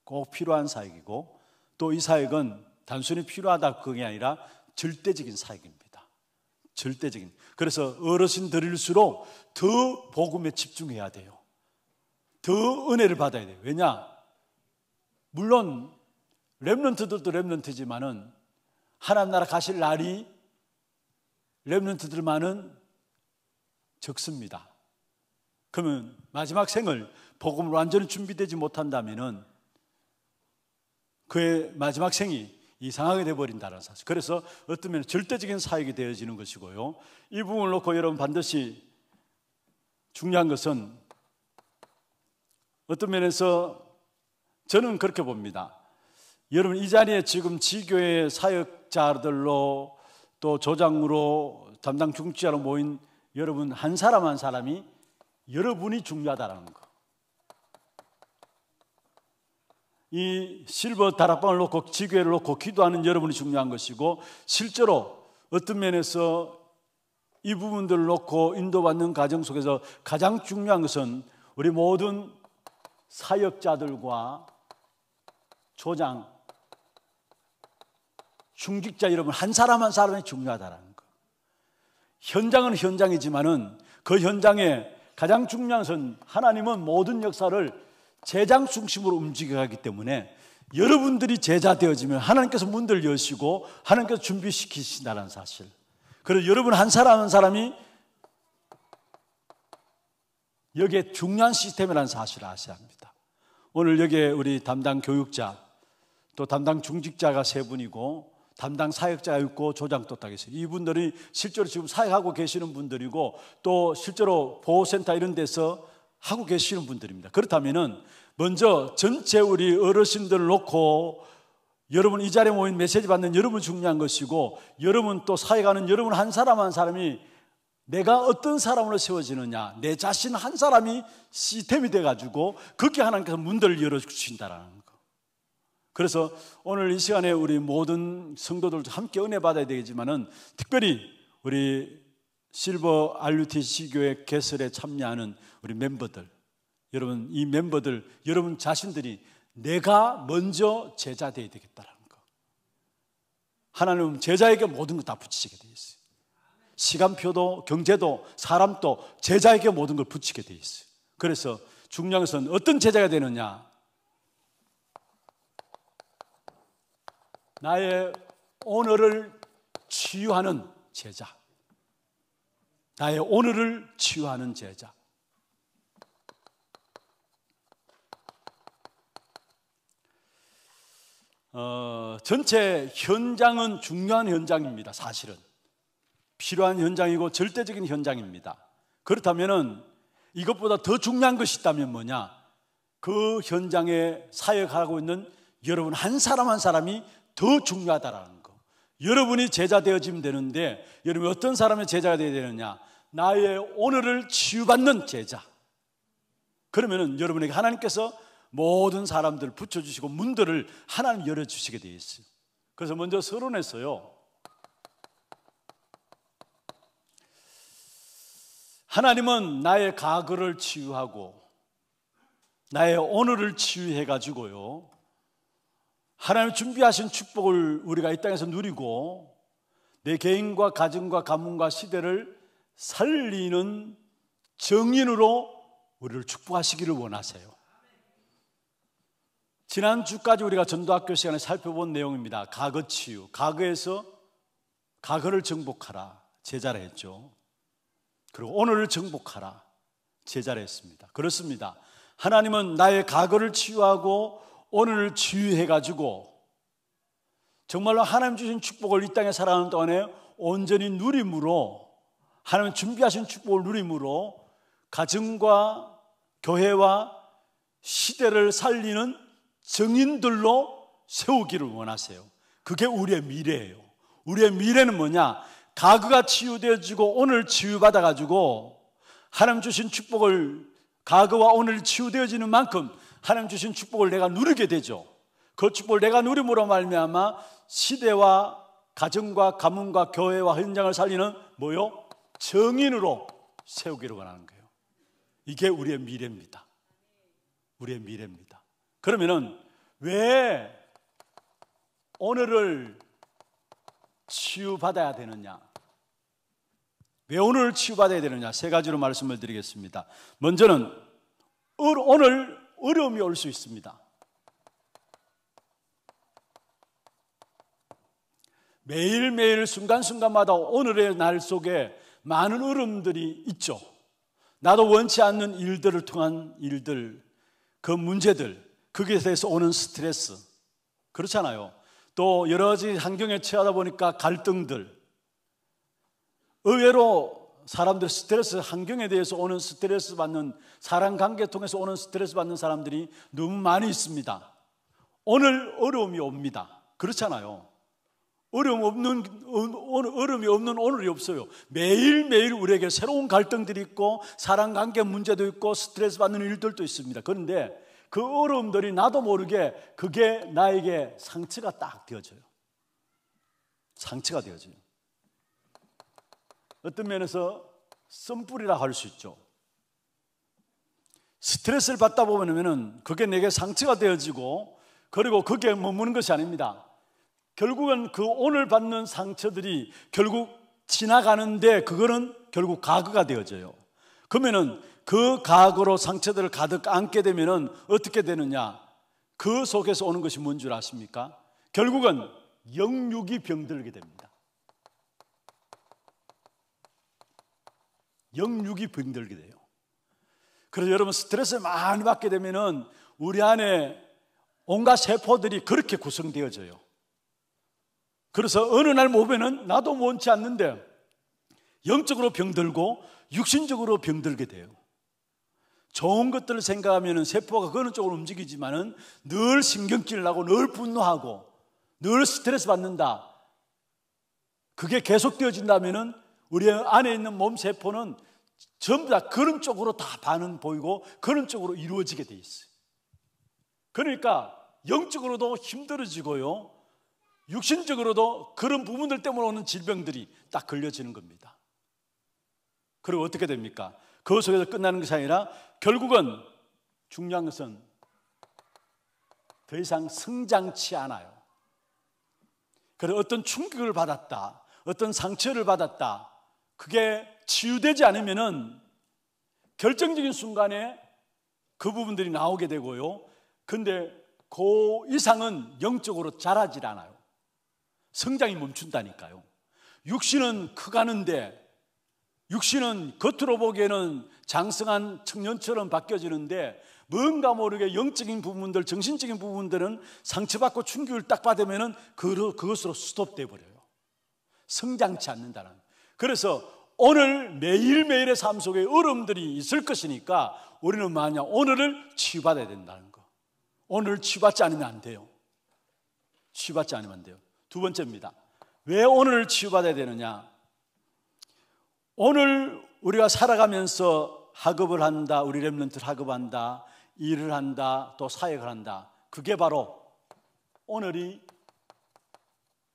꼭 필요한 사역이고, 또 이 사역은 단순히 필요하다 그게 아니라 절대적인 사역입니다. 절대적인. 그래서 어르신들일수록 더 복음에 집중해야 돼요. 더 은혜를 받아야 돼요. 왜냐? 물론 렘넌트들도 렘넌트지만은 하나님 나라 가실 날이 렘넌트들만은 적습니다. 그러면 마지막 생을 복음으로 완전히 준비되지 못한다면은 그의 마지막 생이 이상하게 되어버린다는 사실. 그래서 어떤 면에 절대적인 사역이 되어지는 것이고요. 이 부분을 놓고 여러분 반드시 중요한 것은 어떤 면에서 저는 그렇게 봅니다. 여러분 이 자리에 지금 지교회 사역자들로 또 조장으로 담당 중지자로 모인 여러분 한 사람 한 사람이 여러분이 중요하다는 거. 이 실버 다락방을 놓고 지교회를 놓고 기도하는 여러분이 중요한 것이고, 실제로 어떤 면에서 이 부분들을 놓고 인도받는 과정 속에서 가장 중요한 것은 우리 모든 사역자들과 조장, 중직자 여러분 한 사람 한 사람이 중요하다는 거. 현장은 현장이지만은 그 현장에 가장 중요한 것은 하나님은 모든 역사를 제장 중심으로 움직여가기 때문에 여러분들이 제자 되어지면 하나님께서 문들을 여시고 하나님께서 준비시키신다는 사실. 그래서 여러분 한 사람 한 사람이 여기에 중요한 시스템이라는 사실을 아셔야 합니다. 오늘 여기에 우리 담당 교육자 또 담당 중직자가 3분이고 담당 사역자가 있고 조장도 딱 있어요. 이분들이 실제로 지금 사역하고 계시는 분들이고 또 실제로 보호센터 이런 데서 하고 계시는 분들입니다. 그렇다면은 먼저 전체 우리 어르신들을 놓고 여러분 이 자리에 모인 메시지 받는 여러분 중요한 것이고, 여러분 또 사역하는 여러분 한 사람 한 사람이 내가 어떤 사람으로 세워지느냐, 내 자신 한 사람이 시스템이 돼가지고 그렇게 하나님께서 문들을 열어주신다라는 거. 그래서 오늘 이 시간에 우리 모든 성도들도 함께 은혜 받아야 되겠지만은 특별히 우리 실버 RUTC 교회 개설에 참여하는 우리 멤버들, 여러분 이 멤버들 여러분 자신들이 내가 먼저 제자 되어야 되겠다라는 거. 하나님은 제자에게 모든 것 다 붙이시게 되어 있어요. 시간표도 경제도 사람도 제자에게 모든 걸 붙이게 되어 있어요. 그래서 중요한 것은 어떤 제자가 되느냐, 나의 오늘을 치유하는 제자, 나의 오늘을 치유하는 제자. 전체 현장은 중요한 현장입니다. 사실은 필요한 현장이고 절대적인 현장입니다. 그렇다면 이것보다 더 중요한 것이 있다면 뭐냐, 그 현장에 사역하고 있는 여러분 한 사람 한 사람이 더 중요하다라는 거. 여러분이 제자 되어지면 되는데 여러분이 어떤 사람의 제자가 되어야 되느냐, 나의 오늘을 치유받는 제자. 그러면은 여러분에게 하나님께서 모든 사람들 붙여주시고 문들을 하나님 열어주시게 되어 있어요. 그래서 먼저 서론에서요, 하나님은 나의 과거를 치유하고 나의 오늘을 치유해가지고요, 하나님 준비하신 축복을 우리가 이 땅에서 누리고 내 개인과 가정과 가문과 시대를 살리는 정인으로 우리를 축복하시기를 원하세요. 지난주까지 우리가 전도학교 시간에 살펴본 내용입니다. 과거 치유, 과거에서 과거를 정복하라, 제자라 했죠. 그리고 오늘을 정복하라, 제자라 했습니다. 그렇습니다. 하나님은 나의 과거를 치유하고 오늘을 치유해가지고 정말로 하나님 주신 축복을 이 땅에 살아가는 동안에 온전히 누림으로, 하나님 준비하신 축복을 누림으로 가정과 교회와 시대를 살리는 정인들로 세우기를 원하세요. 그게 우리의 미래예요. 우리의 미래는 뭐냐? 과거가 치유되어지고 오늘 치유받아가지고 하나님 주신 축복을, 과거와 오늘 치유되어지는 만큼 하나님 주신 축복을 내가 누리게 되죠. 그 축복을 내가 누림으로 말미암아 시대와 가정과 가문과 교회와 현장을 살리는 뭐요? 정인으로 세우기를 원하는 거예요. 이게 우리의 미래입니다. 우리의 미래입니다. 그러면은 왜 오늘을 치유받아야 되느냐? 왜 오늘을 치유받아야 되느냐? 3가지로 말씀을 드리겠습니다. 먼저는 오늘 어려움이 올 수 있습니다. 매일매일 순간순간마다 오늘의 날 속에 많은 어려움들이 있죠. 나도 원치 않는 일들을 통한 일들, 그 문제들, 거기에 대해서 오는 스트레스, 그렇잖아요. 또 여러 가지 환경에 처하다 보니까 갈등들, 의외로 사람들 스트레스, 환경에 대해서 오는 스트레스 받는, 사람관계 통해서 오는 스트레스 받는 사람들이 너무 많이 있습니다. 오늘 어려움이 옵니다. 그렇잖아요. 어려움이 없는 오늘이 없어요. 매일매일 우리에게 새로운 갈등들이 있고 사람관계 문제도 있고 스트레스 받는 일들도 있습니다. 그런데 그 어려움들이 나도 모르게 그게 나에게 상처가 딱 되어져요. 상처가 되어져요. 어떤 면에서 썸뿌리라 할 수 있죠. 스트레스를 받다 보면은 그게 내게 상처가 되어지고, 그리고 그게 머무는 것이 아닙니다. 결국은 그 오늘 받는 상처들이 결국 지나가는데 그거는 결국 과거가 되어져요. 그러면은 그 과거로 상처들을 가득 안게 되면은 어떻게 되느냐? 그 속에서 오는 것이 뭔 줄 아십니까? 결국은 영육이 병들게 됩니다. 영육이 병들게 돼요. 그래서 여러분, 스트레스를 많이 받게 되면은 우리 안에 온갖 세포들이 그렇게 구성되어져요. 그래서 어느 날 보면은 나도 원치 않는데 영적으로 병들고 육신적으로 병들게 돼요. 좋은 것들을 생각하면은 세포가 그런 쪽으로 움직이지만은 늘 신경질 나고 늘 분노하고 늘 스트레스 받는다. 그게 계속되어진다면은 우리 안에 있는 몸 세포는 전부 다 그런 쪽으로 다 반응 보이고 그런 쪽으로 이루어지게 돼 있어요. 그러니까 영적으로도 힘들어지고요, 육신적으로도 그런 부분들 때문에 오는 질병들이 딱 걸려지는 겁니다. 그리고 어떻게 됩니까? 그 속에서 끝나는 것이 아니라 결국은 중요한 것은 더 이상 성장치 않아요. 그래서 어떤 충격을 받았다, 어떤 상처를 받았다, 그게 치유되지 않으면은 결정적인 순간에 그 부분들이 나오게 되고요, 근데 그 이상은 영적으로 자라질 않아요. 성장이 멈춘다니까요. 육신은 커가는데, 육신은 겉으로 보기에는 장성한 청년처럼 바뀌어지는데 뭔가 모르게 영적인 부분들, 정신적인 부분들은 상처받고 충격을 딱 받으면은 그것으로 스톱돼 버려요. 성장치 않는다는. 그래서 오늘 매일매일의 삶 속에 어려움들이 있을 것이니까 우리는 만약 오늘을 치유받아야 된다는 거. 오늘 치유받지 않으면 안 돼요. 치유받지 않으면 안 돼요. 두 번째입니다. 왜 오늘을 치유받아야 되느냐? 오늘 우리가 살아가면서 학업을 한다, 우리 렘넌트를 학업한다, 일을 한다, 또 사역을 한다. 그게 바로 오늘이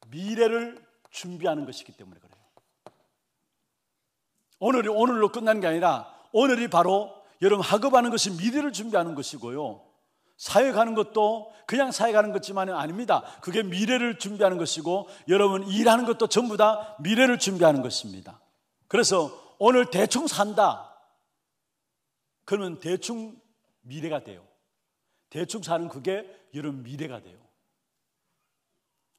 미래를 준비하는 것이기 때문에 그래요. 오늘이 오늘로 끝나는 게 아니라 오늘이 바로 여러분 학업하는 것이 미래를 준비하는 것이고요, 사역하는 것도 그냥 사역하는 것지만은 아닙니다. 그게 미래를 준비하는 것이고, 여러분 일하는 것도 전부 다 미래를 준비하는 것입니다. 그래서 오늘 대충 산다, 그러면 대충 미래가 돼요. 대충 사는 그게 여러분 미래가 돼요.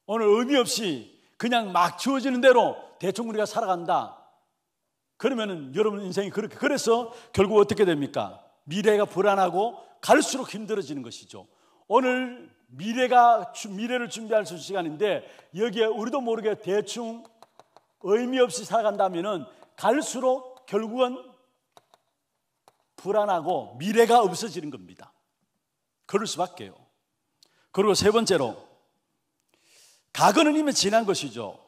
오늘 의미 없이 그냥 막 주어지는 대로 대충 우리가 살아간다, 그러면은 여러분 인생이 그렇게, 그래서 결국 어떻게 됩니까? 미래가 불안하고 갈수록 힘들어지는 것이죠. 오늘 미래를 준비할 수 있는 시간인데 여기에 우리도 모르게 대충 의미 없이 살아간다면은 갈수록 결국은 불안하고 미래가 없어지는 겁니다. 그럴 수밖에요. 그리고 세 번째로, 과거는 이미 지난 것이죠.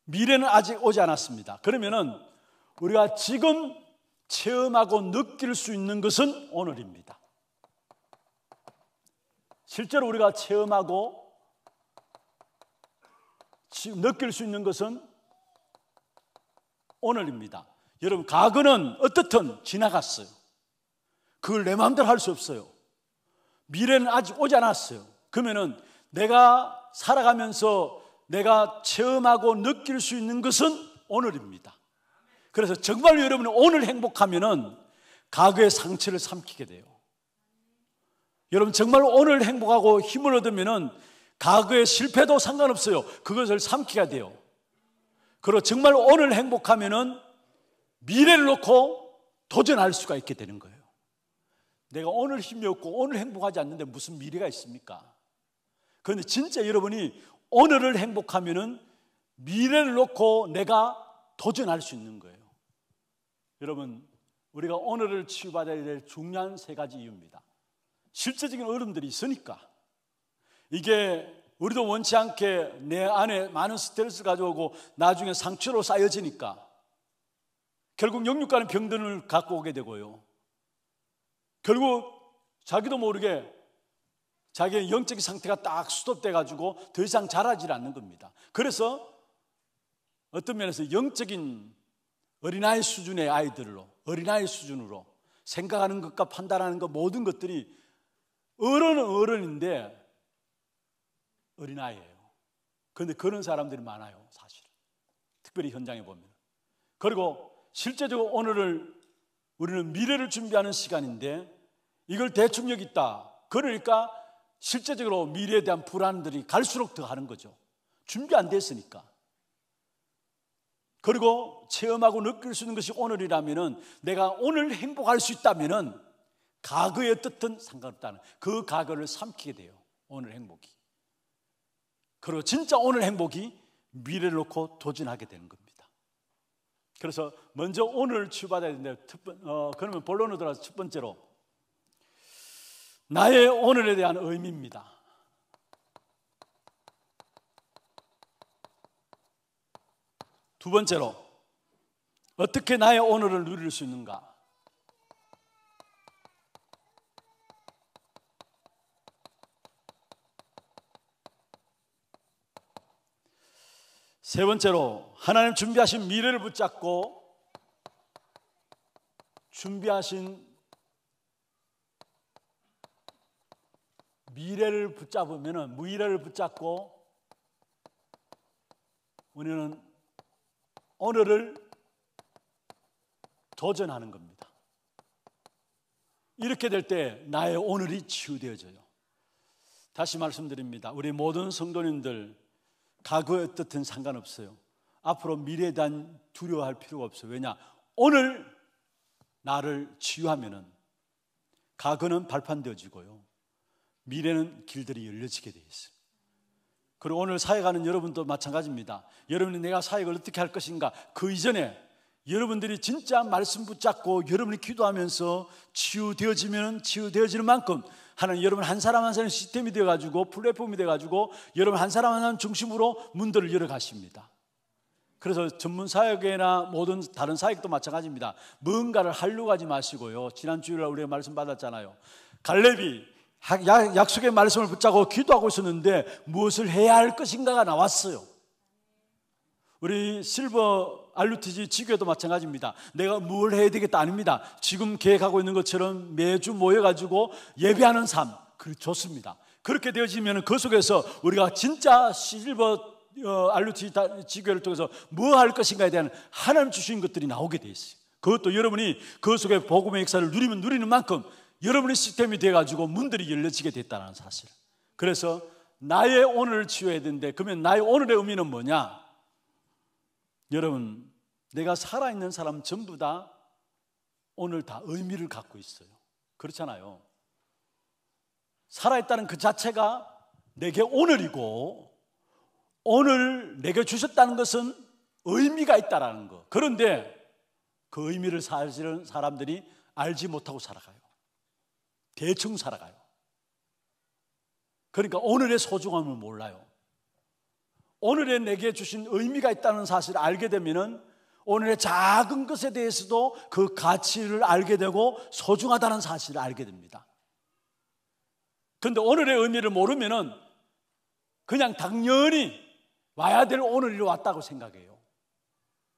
미래는 아직 오지 않았습니다. 그러면은 우리가 지금 체험하고 느낄 수 있는 것은 오늘입니다. 실제로 우리가 체험하고 느낄 수 있는 것은 오늘입니다. 여러분, 과거는 어떻든 지나갔어요. 그걸 내 마음대로 할 수 없어요. 미래는 아직 오지 않았어요. 그러면은 내가 살아가면서 내가 체험하고 느낄 수 있는 것은 오늘입니다. 그래서 정말 여러분이 오늘 행복하면은 과거의 상처를 삼키게 돼요. 여러분 정말 오늘 행복하고 힘을 얻으면은 과거의 실패도 상관없어요. 그것을 삼키게 돼요. 그리고 정말 오늘 행복하면은 미래를 놓고 도전할 수가 있게 되는 거예요. 내가 오늘 힘이 없고 오늘 행복하지 않는데 무슨 미래가 있습니까? 그런데 진짜 여러분이 오늘을 행복하면은 미래를 놓고 내가 도전할 수 있는 거예요. 여러분, 우리가 오늘을 치유받아야 될 중요한 세 가지 이유입니다. 실제적인 어려움들이 있으니까. 이게 우리도 원치 않게 내 안에 많은 스트레스를 가져오고 나중에 상처로 쌓여지니까 결국 영육간의 병든을 갖고 오게 되고요, 결국 자기도 모르게 자기의 영적인 상태가 딱 수톱돼 가지고 더 이상 자라지 않는 겁니다. 그래서 어떤 면에서 영적인 어린아이 수준의 아이들로, 어린아이 수준으로 생각하는 것과 판단하는 것, 모든 것들이 어른은 어른인데 어린아이예요. 그런데 그런 사람들이 많아요, 사실. 특별히 현장에 보면. 그리고 실제적으로 오늘을 우리는 미래를 준비하는 시간인데 이걸 대충 여기 있다. 그러니까 실제적으로 미래에 대한 불안들이 갈수록 더 하는 거죠. 준비 안 됐으니까. 그리고 체험하고 느낄 수 있는 것이 오늘이라면은, 내가 오늘 행복할 수 있다면은 과거의 뜻은 상관없다는, 그 과거를 삼키게 돼요, 오늘 행복이. 그리고 진짜 오늘 행복이 미래를 놓고 도전하게 되는 겁니다. 그래서 먼저 오늘 치유받아야 되는데, 그러면 본론으로 들어가서 첫 번째로 나의 오늘에 대한 의미입니다. 두 번째로 어떻게 나의 오늘을 누릴 수 있는가? 세 번째로 하나님 준비하신 미래를 붙잡고, 준비하신 미래를 붙잡으면은, 미래를 붙잡고 우리는 오늘을 도전하는 겁니다. 이렇게 될 때 나의 오늘이 치유되어져요. 다시 말씀드립니다. 우리 모든 성도님들, 과거의 어떻든 상관없어요. 앞으로 미래에 대한 두려워할 필요가 없어요. 왜냐? 오늘 나를 치유하면은 과거는 발판되어지고요, 미래는 길들이 열려지게 되어 있어요. 그리고 오늘 사역하는 여러분도 마찬가지입니다. 여러분이 내가 사역을 어떻게 할 것인가, 그 이전에 여러분들이 진짜 말씀 붙잡고 여러분이 기도하면서 치유되어지면 치유되어지는 만큼 하나님 여러분 한 사람 한 사람 시스템이 되어가지고, 플랫폼이 되어가지고 여러분 한 사람 한 사람 중심으로 문들을 열어가십니다. 그래서 전문 사역이나 모든 다른 사역도 마찬가지입니다. 뭔가를 하려고 하지 마시고요, 지난 주일날 우리가 말씀 받았잖아요. 갈렙이 약속의 말씀을 붙잡고 기도하고 있었는데 무엇을 해야 할 것인가가 나왔어요. 우리 실버 RUTG 지교도 마찬가지입니다. 내가 뭘 해야 되겠다 아닙니다. 지금 계획하고 있는 것처럼 매주 모여가지고 예배하는 삶, 그 좋습니다. 그렇게 되어지면 그 속에서 우리가 진짜 실버 RUTG 지교를 통해서 뭐 할 것인가에 대한 하나님 주신 것들이 나오게 돼 있어요. 그것도 여러분이 그 속에 복음의 역사를 누리면 누리는 만큼 여러분의 시스템이 돼가지고 문들이 열려지게 됐다는 사실. 그래서 나의 오늘을 치유해야 되는데, 그러면 나의 오늘의 의미는 뭐냐? 여러분, 내가 살아있는 사람 전부 다 오늘 다 의미를 갖고 있어요. 그렇잖아요. 살아있다는 그 자체가 내게 오늘이고, 오늘 내게 주셨다는 것은 의미가 있다라는 거. 그런데 그 의미를 사실은 사람들이 알지 못하고 살아가요. 대충 살아가요. 그러니까 오늘의 소중함을 몰라요. 오늘에 내게 주신 의미가 있다는 사실을 알게 되면은 오늘의 작은 것에 대해서도 그 가치를 알게 되고 소중하다는 사실을 알게 됩니다. 그런데 오늘의 의미를 모르면은 그냥 당연히 와야 될 오늘이 왔다고 생각해요.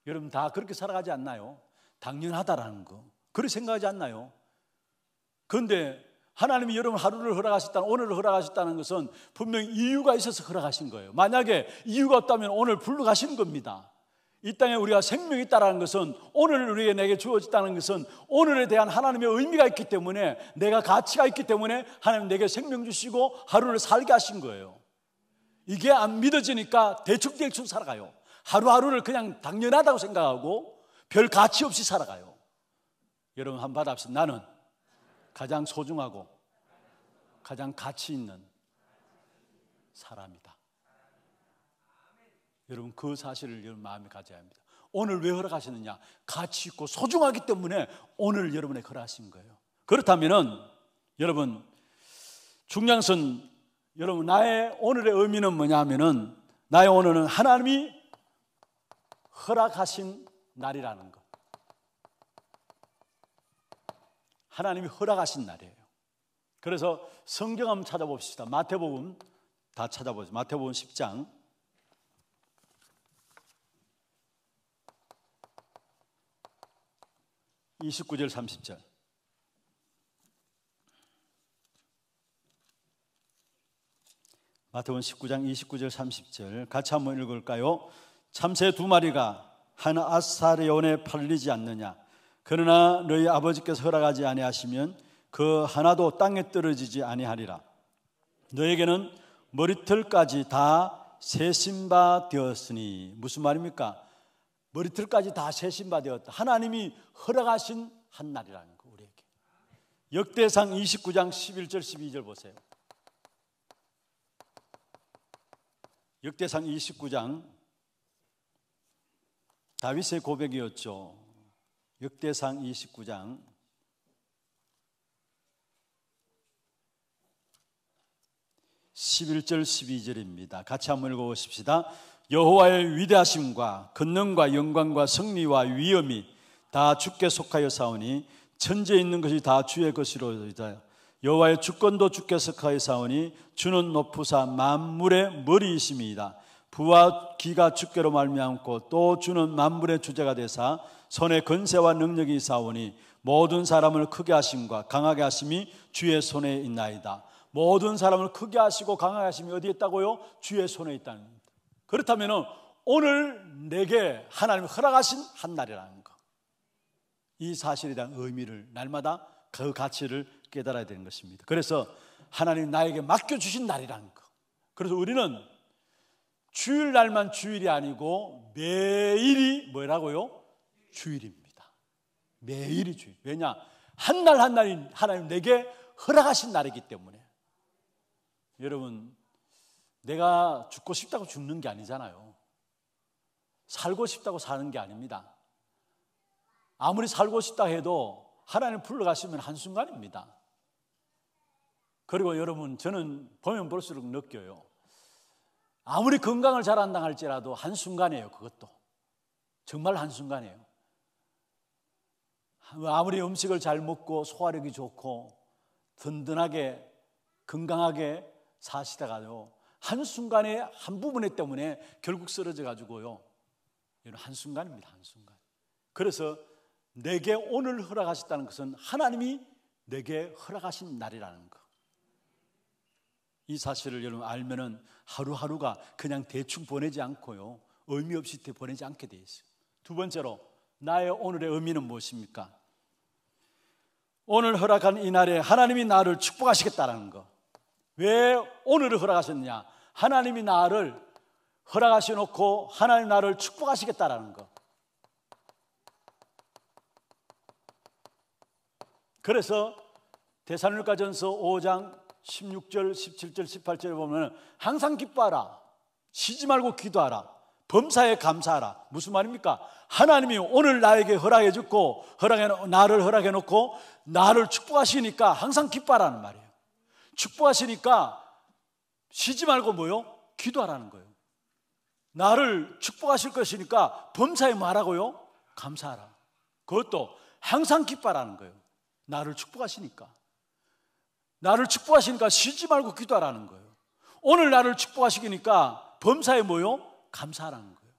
여러분 다 그렇게 살아가지 않나요? 당연하다라는 거, 그렇게 생각하지 않나요? 그런데 하나님이 여러분 하루를 허락하셨다는, 오늘을 허락하셨다는 것은 분명히 이유가 있어서 허락하신 거예요. 만약에 이유가 없다면 오늘 불러가시는 겁니다. 이 땅에 우리가 생명이 있다는 것은, 오늘 우리에게 내게 주어졌다는 것은 오늘에 대한 하나님의 의미가 있기 때문에, 내가 가치가 있기 때문에 하나님 내게 생명 주시고 하루를 살게 하신 거예요. 이게 안 믿어지니까 대충 살아가요. 하루하루를 그냥 당연하다고 생각하고 별 가치 없이 살아가요. 여러분 한번 받아봅시다. 나는 가장 소중하고 가장 가치 있는 사람이다. 여러분 그 사실을 여러분 마음에 가져야 합니다. 오늘 왜 허락하셨느냐? 가치 있고 소중하기 때문에 오늘 여러분에게 허락하신 거예요. 그렇다면은 여러분 중요한 것은, 여러분 나의 오늘의 의미는 뭐냐 하면은, 나의 오늘은 하나님이 허락하신 날이라는 것. 하나님이 허락하신 날이에요. 그래서 성경 한번 찾아봅시다. 마태복음 다 찾아보죠. 마태복음 10장 29절 30절. 마태복음 19장 29절 30절 같이 한번 읽을까요? 참새 두 마리가 한 아사리온에 팔리지 않느냐? 그러나 너희 아버지께서 허락하지 아니하시면 그 하나도 땅에 떨어지지 아니하리라. 너에게는 머리털까지 다 세신 바 되었으니. 무슨 말입니까? 머리털까지 다 세신 바 되었다. 하나님이 허락하신 한 날이라는 거, 우리에게. 역대상 29장 11절 12절 보세요. 역대상 29장 다윗의 고백이었죠. 역대상 29장 11절 12절입니다. 같이 한번 읽어보십시다. 여호와의 위대하심과 권능과 영광과 승리와 위엄이 다 주께 속하여 사오니 천지에 있는 것이 다 주의 것이로다. 여호와의 주권도 주께 속하여 사오니 주는 높으사 만물의 머리이심이다. 부와 기가 주께로 말미암고 또 주는 만물의 주제가 되사 손에 권세와 능력이 사오니 모든 사람을 크게 하심과 강하게 하심이 주의 손에 있나이다. 모든 사람을 크게 하시고 강하게 하심이 어디에 있다고요? 주의 손에 있다는 겁니다. 그렇다면 오늘 내게 하나님이 허락하신 한 날이라는 것, 이 사실에 대한 의미를 날마다 그 가치를 깨달아야 되는 것입니다. 그래서 하나님 나에게 맡겨주신 날이라는 것. 그래서 우리는 주일날만 주일이 아니고 매일이 뭐라고요? 주일입니다. 매일이 주일. 왜냐? 한 날 한 날이 하나님 내게 허락하신 날이기 때문에. 여러분, 내가 죽고 싶다고 죽는 게 아니잖아요. 살고 싶다고 사는 게 아닙니다. 아무리 살고 싶다 해도 하나님 불러가시면 한순간입니다. 그리고 여러분, 저는 보면 볼수록 느껴요. 아무리 건강을 잘 안 당할지라도 한순간이에요. 그것도 정말 한순간이에요. 아무리 음식을 잘 먹고 소화력이 좋고 든든하게 건강하게 사시다가요, 한순간에 한 부분 때문에 결국 쓰러져 가지고요, 이건 한순간입니다. 한순간. 그래서 내게 오늘 허락하셨다는 것은 하나님이 내게 허락하신 날이라는 것. 이 사실을 여러분 알면은 하루하루가 그냥 대충 보내지 않고요, 의미 없이 보내지 않게 돼 있어요. 두 번째로, 나의 오늘의 의미는 무엇입니까? 오늘 허락한 이 날에 하나님이 나를 축복하시겠다는 것. 왜 오늘을 허락하셨느냐? 하나님이 나를 허락하셔놓고 하나님 나를 축복하시겠다는 것. 그래서 데살로니가전서 5장 16절, 17절, 18절에 보면 항상 기뻐하라, 쉬지 말고 기도하라, 범사에 감사하라. 무슨 말입니까? 하나님이 오늘 나에게 허락해 주고 나를 허락해 놓고 나를 축복하시니까 항상 기뻐하라는 말이에요. 축복하시니까 쉬지 말고 뭐요? 기도하라는 거예요. 나를 축복하실 것이니까 범사에 말하고요, 감사하라. 그것도 항상 기뻐하라는 거예요. 나를 축복하시니까. 나를 축복하시니까 쉬지 말고 기도하라는 거예요. 오늘 나를 축복하시니까 범사에 뭐요? 감사하라는 거예요.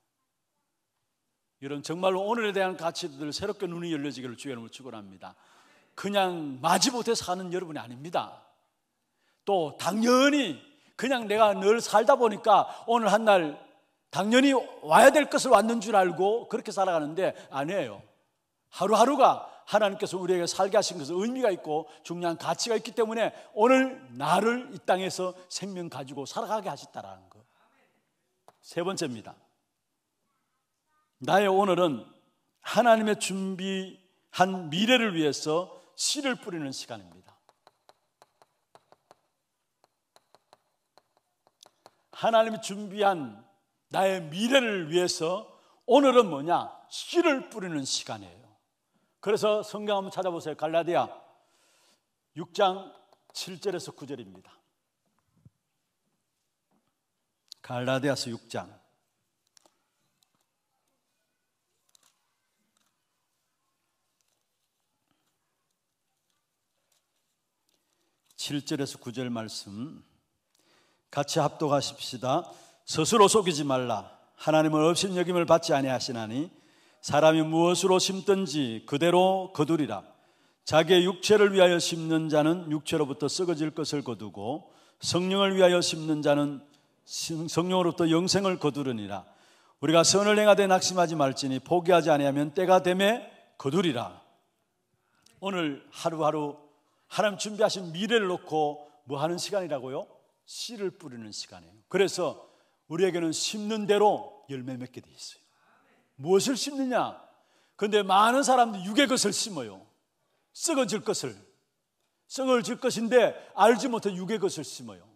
여러분, 정말로 오늘에 대한 가치들 새롭게 눈이 열려지기를 주의 이름으로 축원합니다. 그냥 마지못해 사는 여러분이 아닙니다. 또 당연히 그냥 내가 늘 살다 보니까 오늘 한 날 당연히 와야 될 것을 왔는 줄 알고 그렇게 살아가는데 아니에요. 하루하루가 하나님께서 우리에게 살게 하신 것은 의미가 있고 중요한 가치가 있기 때문에 오늘 나를 이 땅에서 생명 가지고 살아가게 하셨다라는 것. 세 번째입니다. 나의 오늘은 하나님의 준비한 미래를 위해서 씨를 뿌리는 시간입니다. 하나님이 준비한 나의 미래를 위해서 오늘은 뭐냐? 씨를 뿌리는 시간이에요. 그래서 성경 한번 찾아보세요. 갈라디아 6장 7절에서 9절입니다. 갈라디아서 6장 7절에서 9절 말씀 같이 합독하십시다. 스스로 속이지 말라. 하나님은 업신여김을 받지 아니하시나니 사람이 무엇으로 심든지 그대로 거두리라. 자기의 육체를 위하여 심는 자는 육체로부터 썩어질 것을 거두고 성령을 위하여 심는 자는 성령으로부터 영생을 거두르니라. 우리가 선을 행하되 낙심하지 말지니 포기하지 아니하면 때가 되매 거두리라. 오늘 하루하루 하나님 준비하신 미래를 놓고 뭐 하는 시간이라고요? 씨를 뿌리는 시간이에요. 그래서 우리에게는 심는 대로 열매 맺게 돼 있어요. 무엇을 심느냐? 그런데 많은 사람들이 육의 것을 심어요. 썩어질 것인데 알지 못해 육의 것을 심어요.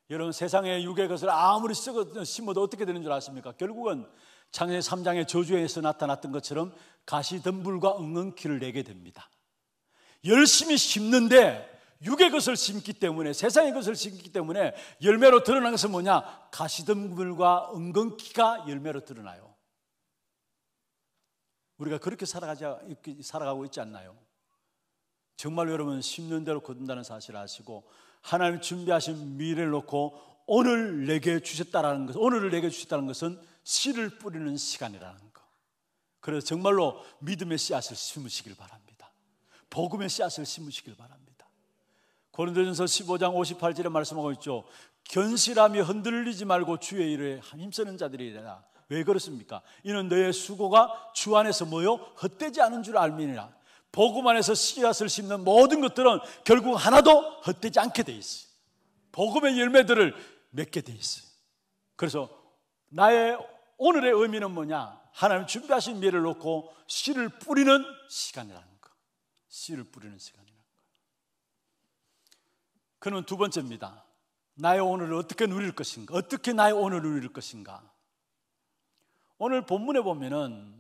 여러분, 세상에 육의 것을 아무리 심어도 어떻게 되는 줄 아십니까? 결국은 창세기 3장의 저주에서 나타났던 것처럼 가시덤불과 엉겅퀴를 내게 됩니다. 열심히 심는데 육의 것을 심기 때문에, 세상의 것을 심기 때문에 열매로 드러난 것은 뭐냐? 가시덤불과 엉겅퀴가 열매로 드러나요. 우리가 그렇게 살아가고 있지 않나요? 정말 여러분, 심는 대로 거둔다는 사실을 아시고 하나님 준비하신 미래를 놓고 오늘을 내게 주셨다는 것은 씨를 뿌리는 시간이라는 것. 그래서 정말로 믿음의 씨앗을 심으시길 바랍니다. 복음의 씨앗을 심으시길 바랍니다. 고린도전서 15장 58절에 말씀하고 있죠. 견실하며 흔들리지 말고 주의 일에 힘쓰는 자들이라. 왜 그렇습니까? 이는 너의 수고가 주 안에서 뭐요? 헛되지 않은 줄 알미니라. 복음 안에서 씨앗을 심는 모든 것들은 결국 하나도 헛되지 않게 돼 있어요. 복음의 열매들을 맺게 돼 있어요. 그래서 나의 오늘의 의미는 뭐냐? 하나님 준비하신 미래를 놓고 씨를 뿌리는 시간이라는 거. 씨를 뿌리는 시간이라는 거. 그는 두 번째입니다. 나의 오늘을 어떻게 누릴 것인가? 어떻게 나의 오늘을 누릴 것인가? 오늘 본문에 보면은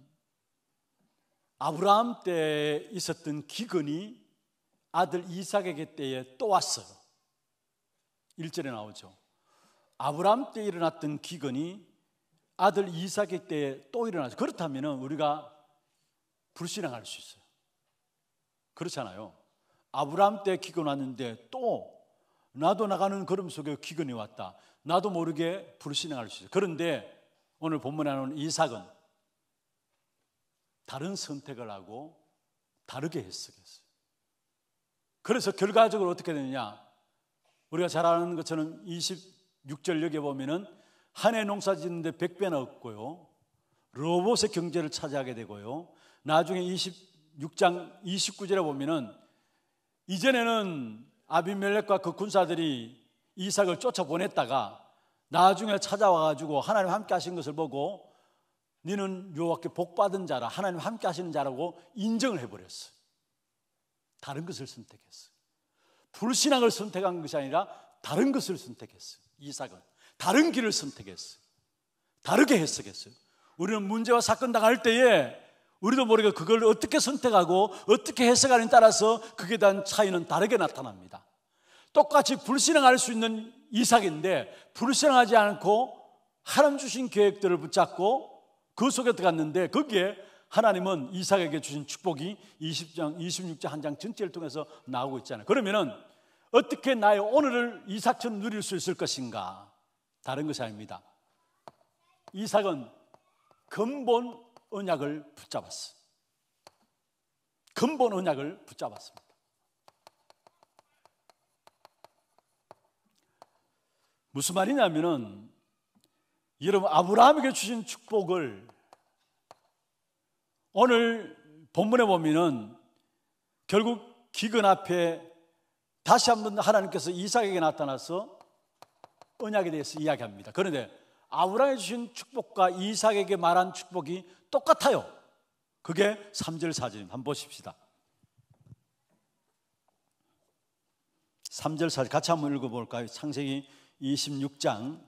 아브라함 때에 있었던 기근이 아들 이삭에게 때에 또 왔어요. 1절에 나오죠. 아브라함 때 일어났던 기근이 아들 이삭의 때에 또 일어나죠. 그렇다면 우리가 불신앙할 수 있어요. 그렇잖아요. 아브라함 때 기근 왔는데 또 나도 나가는 걸음 속에 기근이 왔다. 나도 모르게 불신앙할 수 있어요. 그런데 오늘 본문에 나오는 이삭은 다른 선택을 하고 다르게 해석했어요. 그래서 결과적으로 어떻게 되느냐? 우리가 잘 아는 것처럼 26절 여기에 보면은 한 해 농사 짓는데 100배나 얻고요, 로봇의 경제를 차지하게 되고요, 나중에 26장 29절에 보면은 이전에는 아비멜렉과 그 군사들이 이삭을 쫓아보냈다가 나중에 찾아와가지고 하나님 함께 하신 것을 보고 너는 여호와께 복받은 자라, 하나님 함께 하시는 자라고 인정을 해버렸어요. 다른 것을 선택했어요. 불신앙을 선택한 것이 아니라 다른 것을 선택했어요. 이삭은 다른 길을 선택했어요. 다르게 해석했어요. 우리는 문제와 사건 당할 때에 우리도 모르게 그걸 어떻게 선택하고 어떻게 해석하느냐에 따라서 그에 대한 차이는 다르게 나타납니다. 똑같이 불신앙할 수 있는 이삭인데 불신앙하지 않고 하나님 주신 계획들을 붙잡고 그 속에 들어갔는데 거기에 하나님은 이삭에게 주신 축복이 26장 한 장 전체를 통해서 나오고 있잖아요. 그러면은 어떻게 나의 오늘을 이삭처럼 누릴 수 있을 것인가? 다른 것이 아닙니다. 이삭은 근본 언약을 붙잡았어요. 근본 언약을 붙잡았습니다. 무슨 말이냐면은 여러분, 아브라함에게 주신 축복을 오늘 본문에 보면은 결국 기근 앞에 다시 한번 하나님께서 이삭에게 나타나서 언약에 대해서 이야기합니다. 그런데 아브라함에게 주신 축복과 이삭에게 말한 축복이 똑같아요. 그게 3절 4절입니다. 한번 보십시다. 3절 4절 같이 한번 읽어볼까요? 창세기 26장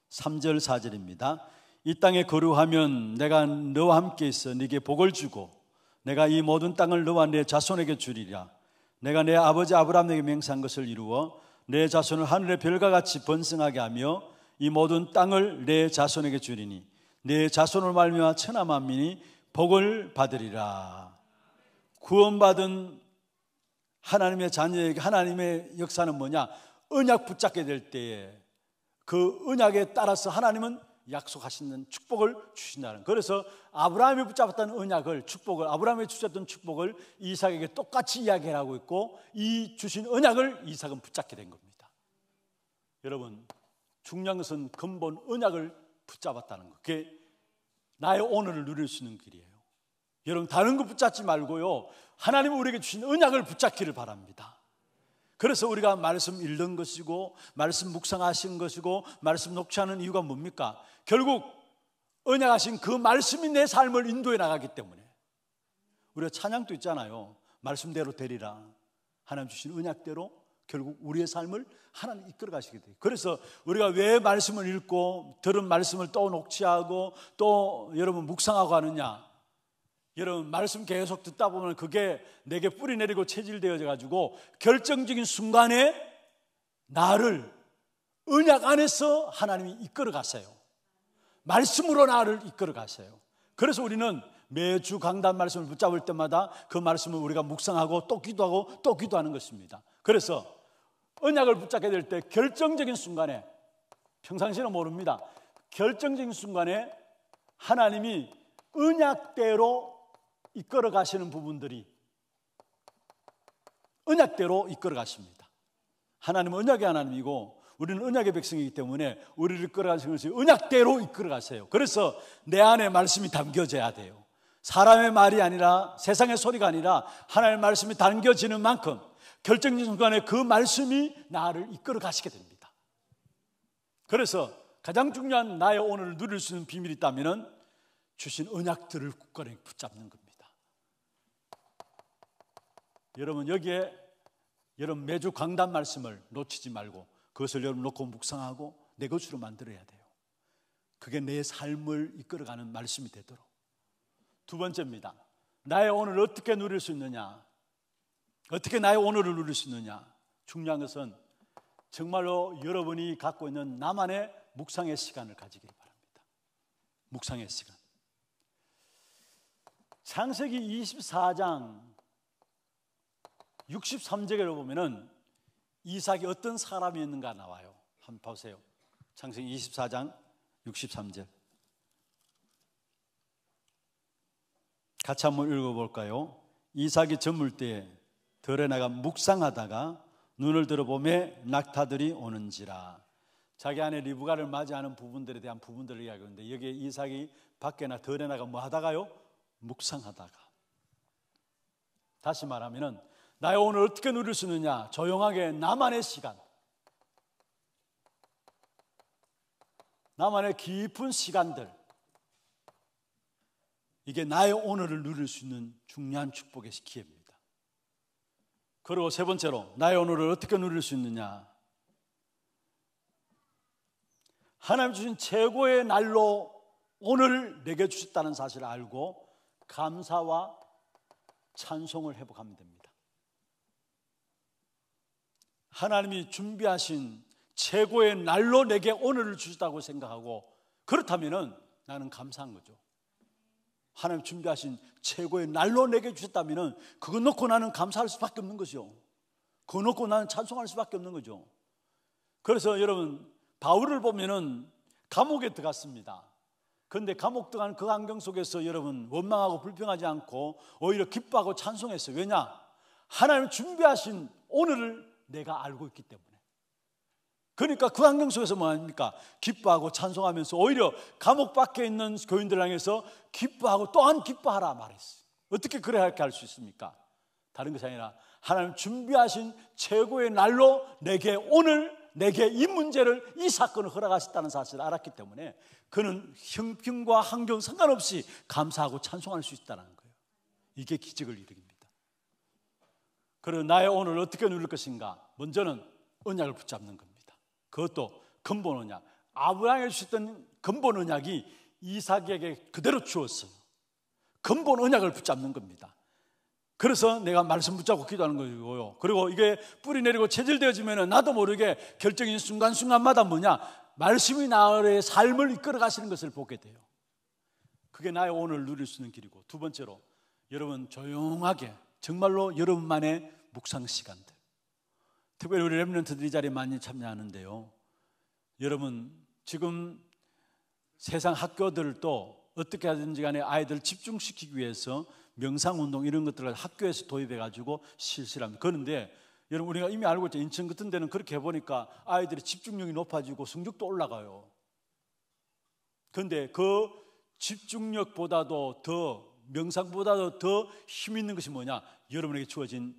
3절 4절입니다. 이 땅에 거류하면 내가 너와 함께 있어 네게 복을 주고 내가 이 모든 땅을 너와 내 자손에게 주리라. 내가 내 아버지 아브라함에게 맹세한 것을 이루어 내 자손을 하늘의 별과 같이 번성하게 하며 이 모든 땅을 내 자손에게 주리니 내 자손을 말미암아 천하 만민이 복을 받으리라. 구원받은 하나님의 자녀에게 하나님의 역사는 뭐냐? 언약 붙잡게 될 때에 그 언약에 따라서 하나님은 약속하시는 축복을 주신다는. 그래서 아브라함이 붙잡았던 언약을, 축복을, 아브라함이 주셨던 축복을 이삭에게 똑같이 이야기하고 있고, 이 주신 언약을 이삭은 붙잡게 된 겁니다. 여러분, 중요한 것은 근본 언약을 붙잡았다는 것. 그게 나의 오늘을 누릴 수 있는 길이에요. 여러분, 다른 거 붙잡지 말고요, 하나님이 우리에게 주신 언약을 붙잡기를 바랍니다. 그래서 우리가 말씀 읽는 것이고 말씀 묵상하신 것이고 말씀 녹취하는 이유가 뭡니까? 결국 언약하신 그 말씀이 내 삶을 인도해 나가기 때문에. 우리가 찬양도 있잖아요. 말씀대로 되리라. 하나님 주신 언약대로 결국 우리의 삶을 하나님 이끌어 가시게 돼요. 그래서 우리가 왜 말씀을 읽고 들은 말씀을 또 녹취하고 또 여러분 묵상하고 하느냐? 여러분, 말씀 계속 듣다 보면 그게 내게 뿌리 내리고 체질되어져 가지고 결정적인 순간에 나를 언약 안에서 하나님이 이끌어 가세요. 말씀으로 나를 이끌어 가세요. 그래서 우리는 매주 강단 말씀을 붙잡을 때마다 그 말씀을 우리가 묵상하고 또 기도하고 또 기도하는 것입니다. 그래서 언약을 붙잡게 될 때 결정적인 순간에, 평상시는 모릅니다, 결정적인 순간에 하나님이 언약대로 이끌어 가시는 부분들이 언약대로 이끌어 가십니다. 하나님은 언약의 하나님이고 우리는 언약의 백성이기 때문에 우리를 이끌어 가시는 것이 언약대로 이끌어 가세요. 그래서 내 안에 말씀이 담겨져야 돼요. 사람의 말이 아니라, 세상의 소리가 아니라 하나님의 말씀이 담겨지는 만큼 결정적인 순간에 그 말씀이 나를 이끌어 가시게 됩니다. 그래서 가장 중요한 나의 오늘을 누릴 수 있는 비밀이 있다면 주신 언약들을 굳건히 붙잡는 겁니다. 여러분, 여기에 여러분 매주 강단 말씀을 놓치지 말고 그것을 여러분 놓고 묵상하고 내 것으로 만들어야 돼요. 그게 내 삶을 이끌어가는 말씀이 되도록. 두 번째입니다. 나의 오늘을 어떻게 누릴 수 있느냐? 어떻게 나의 오늘을 누릴 수 있느냐? 중요한 것은 정말로 여러분이 갖고 있는 나만의 묵상의 시간을 가지기를 바랍니다. 묵상의 시간. 창세기 24장 63절에 보면은 이삭이 어떤 사람이었는가 나와요. 한번 보세요. 창세기 24장 63절. 같이 한번 읽어볼까요? 이삭이 저물 때에 들에 나가 묵상하다가 눈을 들어보매 낙타들이 오는지라. 자기 안에 리브가를 맞이하는 부분들에 대한 부분들을 이야기하는데, 여기에 이삭이 밖에나 들에 나가 뭐 하다가요? 묵상하다가. 다시 말하면은 나의 오늘 어떻게 누릴 수 있느냐? 조용하게 나만의 시간, 나만의 깊은 시간들, 이게 나의 오늘을 누릴 수 있는 중요한 축복의 기회입니다. 그리고 세 번째로 나의 오늘을 어떻게 누릴 수 있느냐? 하나님 주신 최고의 날로 오늘을 내게 주셨다는 사실을 알고 감사와 찬송을 회복하면 됩니다. 하나님이 준비하신 최고의 날로 내게 오늘을 주셨다고 생각하고, 그렇다면 나는 감사한 거죠. 하나님 준비하신 최고의 날로 내게 주셨다면 그거 놓고 나는 감사할 수밖에 없는 거죠. 그거 놓고 나는 찬송할 수밖에 없는 거죠. 그래서 여러분, 바울을 보면은 감옥에 들어갔습니다. 그런데 감옥 들어간 그 환경 속에서 여러분 원망하고 불평하지 않고 오히려 기뻐하고 찬송했어요. 왜냐? 하나님 준비하신 오늘을 내가 알고 있기 때문에. 그러니까 그 환경 속에서 뭐 합니까? 기뻐하고 찬송하면서 오히려 감옥 밖에 있는 교인들 향해서 기뻐하고 또한 기뻐하라 말했어요. 어떻게 그렇게 할 수 있습니까? 다른 것이 아니라 하나님 준비하신 최고의 날로 내게 오늘, 내게 이 문제를, 이 사건을 허락하셨다는 사실을 알았기 때문에 그는 형편과 환경 상관없이 감사하고 찬송할 수 있다는 거예요. 이게 기적을 일으킵니다. 그리고 나의 오늘을 어떻게 누릴 것인가? 먼저는 언약을 붙잡는 겁니다. 그것도 근본 언약, 아브라함에게 주셨던 근본 언약이 이삭에게 그대로 주었어요. 근본 언약을 붙잡는 겁니다. 그래서 내가 말씀 붙잡고 기도하는 거고요. 그리고 이게 뿌리 내리고 체질되어지면 나도 모르게 결정적인 순간순간마다 뭐냐? 말씀이 나의 삶을 이끌어 가시는 것을 보게 돼요. 그게 나의 오늘을 누릴 수 있는 길이고, 두 번째로 여러분 조용하게 정말로 여러분만의 묵상 시간들. 특별히 우리 렘넌트들이 자리에 많이 참여하는데요. 여러분, 지금 세상 학교들도 어떻게 하든지 간에 아이들 집중시키기 위해서 명상운동 이런 것들을 학교에서 도입해가지고 실시를 합니다. 그런데 여러분, 우리가 이미 알고 있죠. 인천 같은 데는 그렇게 해보니까 아이들의 집중력이 높아지고 성적도 올라가요. 그런데 그 집중력보다도 더, 명상보다도 더 힘 있는 것이 뭐냐? 여러분에게 주어진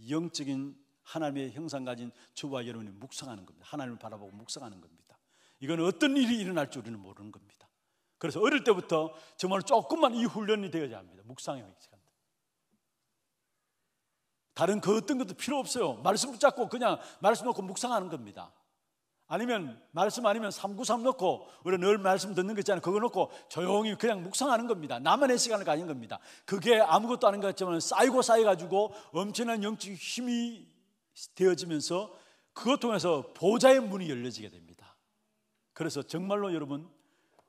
영적인 하나님의 형상 가진 저와 여러분이 묵상하는 겁니다. 하나님을 바라보고 묵상하는 겁니다. 이건 어떤 일이 일어날 줄 우리는 모르는 겁니다. 그래서 어릴 때부터 정말 조금만 이 훈련이 되어야 합니다. 묵상의 시간. 다른 그 어떤 것도 필요 없어요. 말씀 붙잡고 그냥 말씀 놓고 묵상하는 겁니다. 아니면 말씀 아니면 393 놓고, 우리가 늘 말씀 듣는 거 있잖아요. 그거 놓고 조용히 그냥 묵상하는 겁니다. 나만의 시간을 가진 겁니다. 그게 아무것도 아닌 것 같지만 쌓이고 쌓여가지고 엄청난 영적인 힘이 되어지면서 그것 통해서 보좌의 문이 열려지게 됩니다. 그래서 정말로 여러분,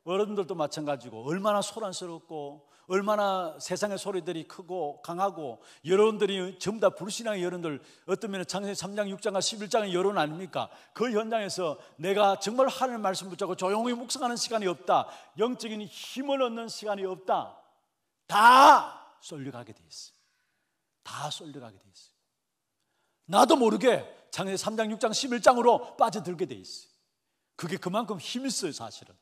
어른들도 마찬가지고 얼마나 소란스럽고 얼마나 세상의 소리들이 크고 강하고, 여러분들이 전부 다 불신앙의 여러분들, 어떤 면에 창세기 3장 6장과 11장의 여론 아닙니까? 그 현장에서 내가 정말 하나님의 말씀 붙잡고 조용히 묵상하는 시간이 없다, 영적인 힘을 얻는 시간이 없다, 다 쏠려가게 돼 있어요. 다 쏠려가게 돼 있어요. 나도 모르게 창세기 3장 6장 11장으로 빠져들게 돼 있어요. 그게 그만큼 힘이 있어요. 사실은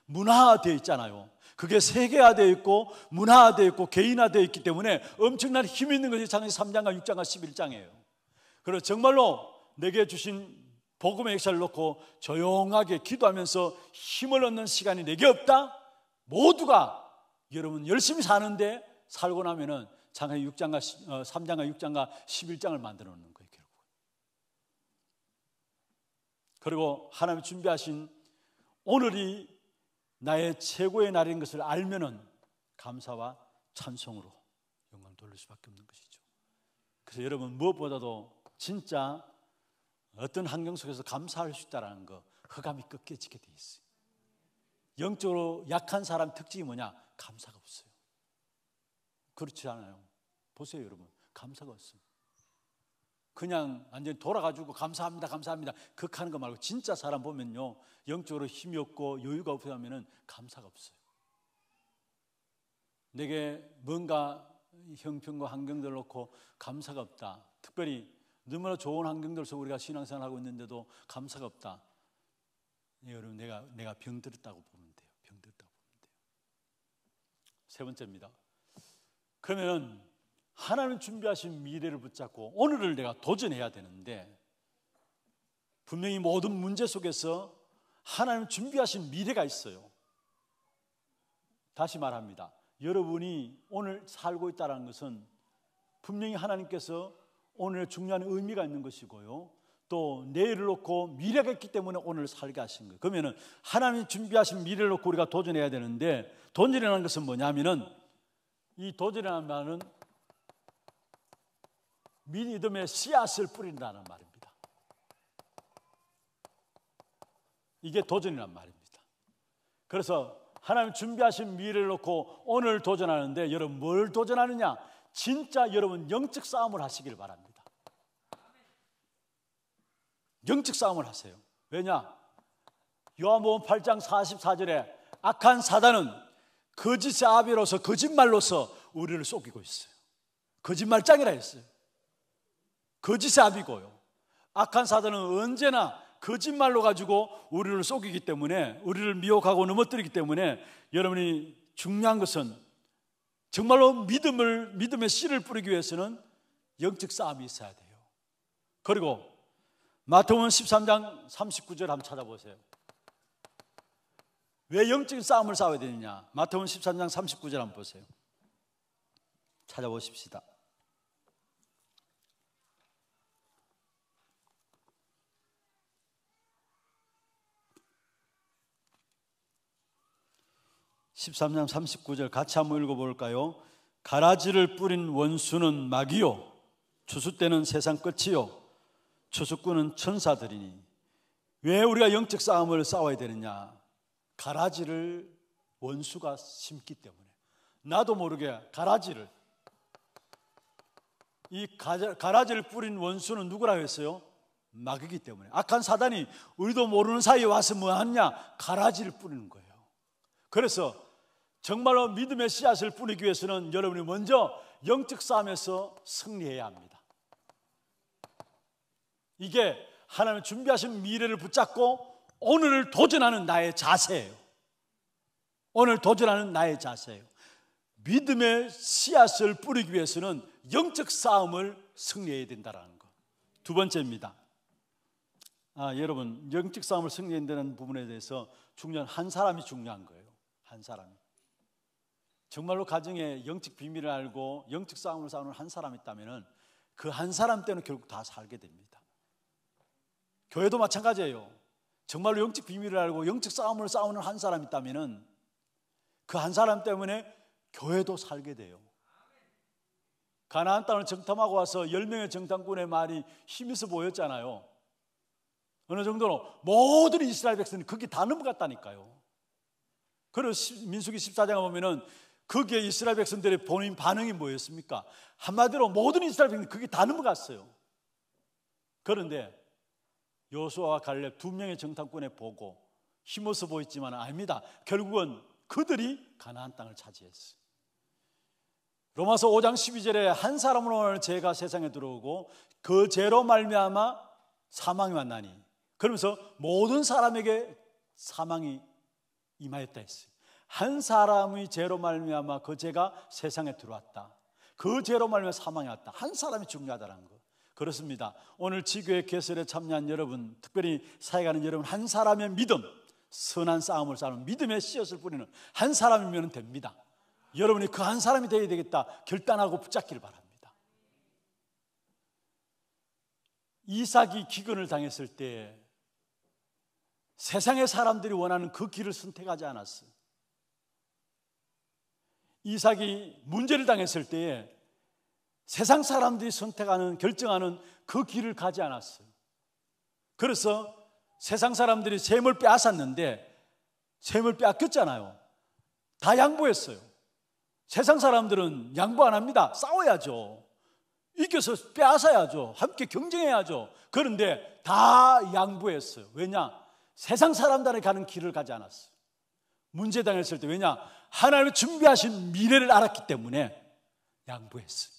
문화화되어 있잖아요. 그게 세계화되어 있고 문화화되어 있고 개인화되어 있기 때문에 엄청난 힘이 있는 것이 창세기 3장과 6장과 11장이에요. 그래서 정말로 내게 주신 복음의 역사를 놓고 조용하게 기도하면서 힘을 얻는 시간이 내게 없다? 모두가 여러분 열심히 사는데 살고 나면은 창세기 6장과 3장과 6장과 11장을 만들어 놓는 거예요. 결국. 그리고 하나님이 준비하신 오늘이 나의 최고의 날인 것을 알면은 감사와 찬송으로 영광 돌릴 수밖에 없는 것이죠. 그래서 여러분, 무엇보다도 진짜 어떤 환경 속에서 감사할 수 있다는 거, 흑암이 꺾여지게 돼 있어요. 영적으로 약한 사람 특징이 뭐냐? 감사가 없어요. 그렇지 않아요? 보세요 여러분, 감사가 없어요. 그냥 완전히 돌아가지고 감사합니다 감사합니다 그렇게 하는 거 말고, 진짜 사람 보면요, 영적으로 힘이 없고 여유가 없어 하면은 감사가 없어요. 내게 뭔가 형편과 환경들 놓고 감사가 없다, 특별히 너무나 좋은 환경들에서 우리가 신앙생활을 하고 있는데도 감사가 없다, 여러분, 내가 병들었다고 보면 돼요. 병들었다고 보면 돼요. 세 번째입니다. 그러면 하나님 준비하신 미래를 붙잡고 오늘을 내가 도전해야 되는데, 분명히 모든 문제 속에서 하나님 준비하신 미래가 있어요. 다시 말합니다. 여러분이 오늘 살고 있다는 것은 분명히 하나님께서 오늘의 중요한 의미가 있는 것이고요, 또 내일을 놓고 미래가 있기 때문에 오늘 살게 하신 거예요. 그러면 하나님이 준비하신 미래를 놓고 우리가 도전해야 되는데, 도전이라는 것은 뭐냐면은, 이 도전이라는 말은 믿음의 씨앗을 뿌린다는 말입니다. 이게 도전이란 말입니다. 그래서 하나님 준비하신 미래를 놓고 오늘 도전하는데, 여러분 뭘 도전하느냐? 진짜 여러분 영적 싸움을 하시길 바랍니다. 영적 싸움을 하세요. 왜냐? 요한복음 8장 44절에 악한 사단은 거짓의 아비로서, 거짓말로서 우리를 속이고 있어요. 거짓말장이라 했어요. 거짓의 아비고요. 악한 사단은 언제나 거짓말로 가지고 우리를 속이기 때문에, 우리를 미혹하고 넘어뜨리기 때문에, 여러분이 중요한 것은 정말로 믿음의 씨를 뿌리기 위해서는 영적 싸움이 있어야 돼요. 그리고 마태복음 13장 39절 한번 찾아보세요. 왜 영적인 싸움을 싸워야 되느냐? 마태복음 13장 39절 한번 보세요. 찾아보십시다. (13장 39절) 같이 한번 읽어볼까요? 가라지를 뿌린 원수는 마귀요, 추수 때는 세상 끝이요, 추수꾼은 천사들이니. 왜 우리가 영적 싸움을 싸워야 되느냐? 가라지를 원수가 심기 때문에. 나도 모르게 가라지를, 이 가라지를 뿌린 원수는 누구라고 했어요? 마귀이기 때문에. 악한 사단이 우리도 모르는 사이에 와서 뭐 하냐? 가라지를 뿌리는 거예요. 그래서 정말로 믿음의 씨앗을 뿌리기 위해서는 여러분이 먼저 영적 싸움에서 승리해야 합니다. 이게 하나님의 준비하신 미래를 붙잡고 오늘을 도전하는 나의 자세예요. 오늘 도전하는 나의 자세예요. 믿음의 씨앗을 뿌리기 위해서는 영적 싸움을 승리해야 된다는 것. 두 번째입니다. 여러분, 영적 싸움을 승리해야 되는 부분에 대해서 중요한 한 사람이 중요한 거예요. 한 사람이. 정말로 가정에 영적 비밀을 알고 영적 싸움을 싸우는 한 사람이 있다면 그 한 사람 때문에 결국 다 살게 됩니다. 교회도 마찬가지예요. 정말로 영적 비밀을 알고 영적 싸움을 싸우는 한 사람이 있다면 그 한 사람 때문에 교회도 살게 돼요. 가나안 땅을 정탐하고 와서 10명의 정탐꾼의 말이 힘있어 보였잖아요. 어느 정도로 모든 이스라엘 백성이 거기 다 넘어갔다니까요. 그래서 민수기 14장에 보면은 거기에 이스라엘 백성들의 본인 반응이 뭐였습니까? 한마디로 모든 이스라엘 백성이 거기 다 넘어갔어요. 그런데 여호수아와 갈렙 두 명의 정탐꾼에 보고 힘없어 보였지만 아닙니다. 결국은 그들이 가나안 땅을 차지했어요. 로마서 5장 12절에 한 사람으로 죄가 세상에 들어오고 그 죄로 말미암아 사망이 왔나니, 그러면서 모든 사람에게 사망이 임하였다 했어요. 한 사람의 죄로 말미암아 그 죄가 세상에 들어왔다. 그 죄로 말미암아 사망이 왔다. 한 사람이 중요하다는 거. 그렇습니다. 오늘 지교회 개설에 참여한 여러분, 특별히 사역하는 여러분, 한 사람의 믿음, 선한 싸움을 싸우는 믿음의 씨앗을 뿌리는 한 사람이면 됩니다. 여러분이 그 한 사람이 되어야 되겠다 결단하고 붙잡기를 바랍니다. 이삭이 기근을 당했을 때 세상의 사람들이 원하는 그 길을 선택하지 않았어요. 이삭이 문제를 당했을 때에 세상 사람들이 선택하는, 결정하는 그 길을 가지 않았어요. 그래서 세상 사람들이 셈을 빼앗았는데 셈을 빼앗겼잖아요. 다 양보했어요. 세상 사람들은 양보 안 합니다. 싸워야죠. 이겨서 빼앗아야죠. 함께 경쟁해야죠. 그런데 다 양보했어요. 왜냐? 세상 사람들이 가는 길을 가지 않았어요. 문제 당했을 때, 왜냐? 하나님의 준비하신 미래를 알았기 때문에 양보했어요.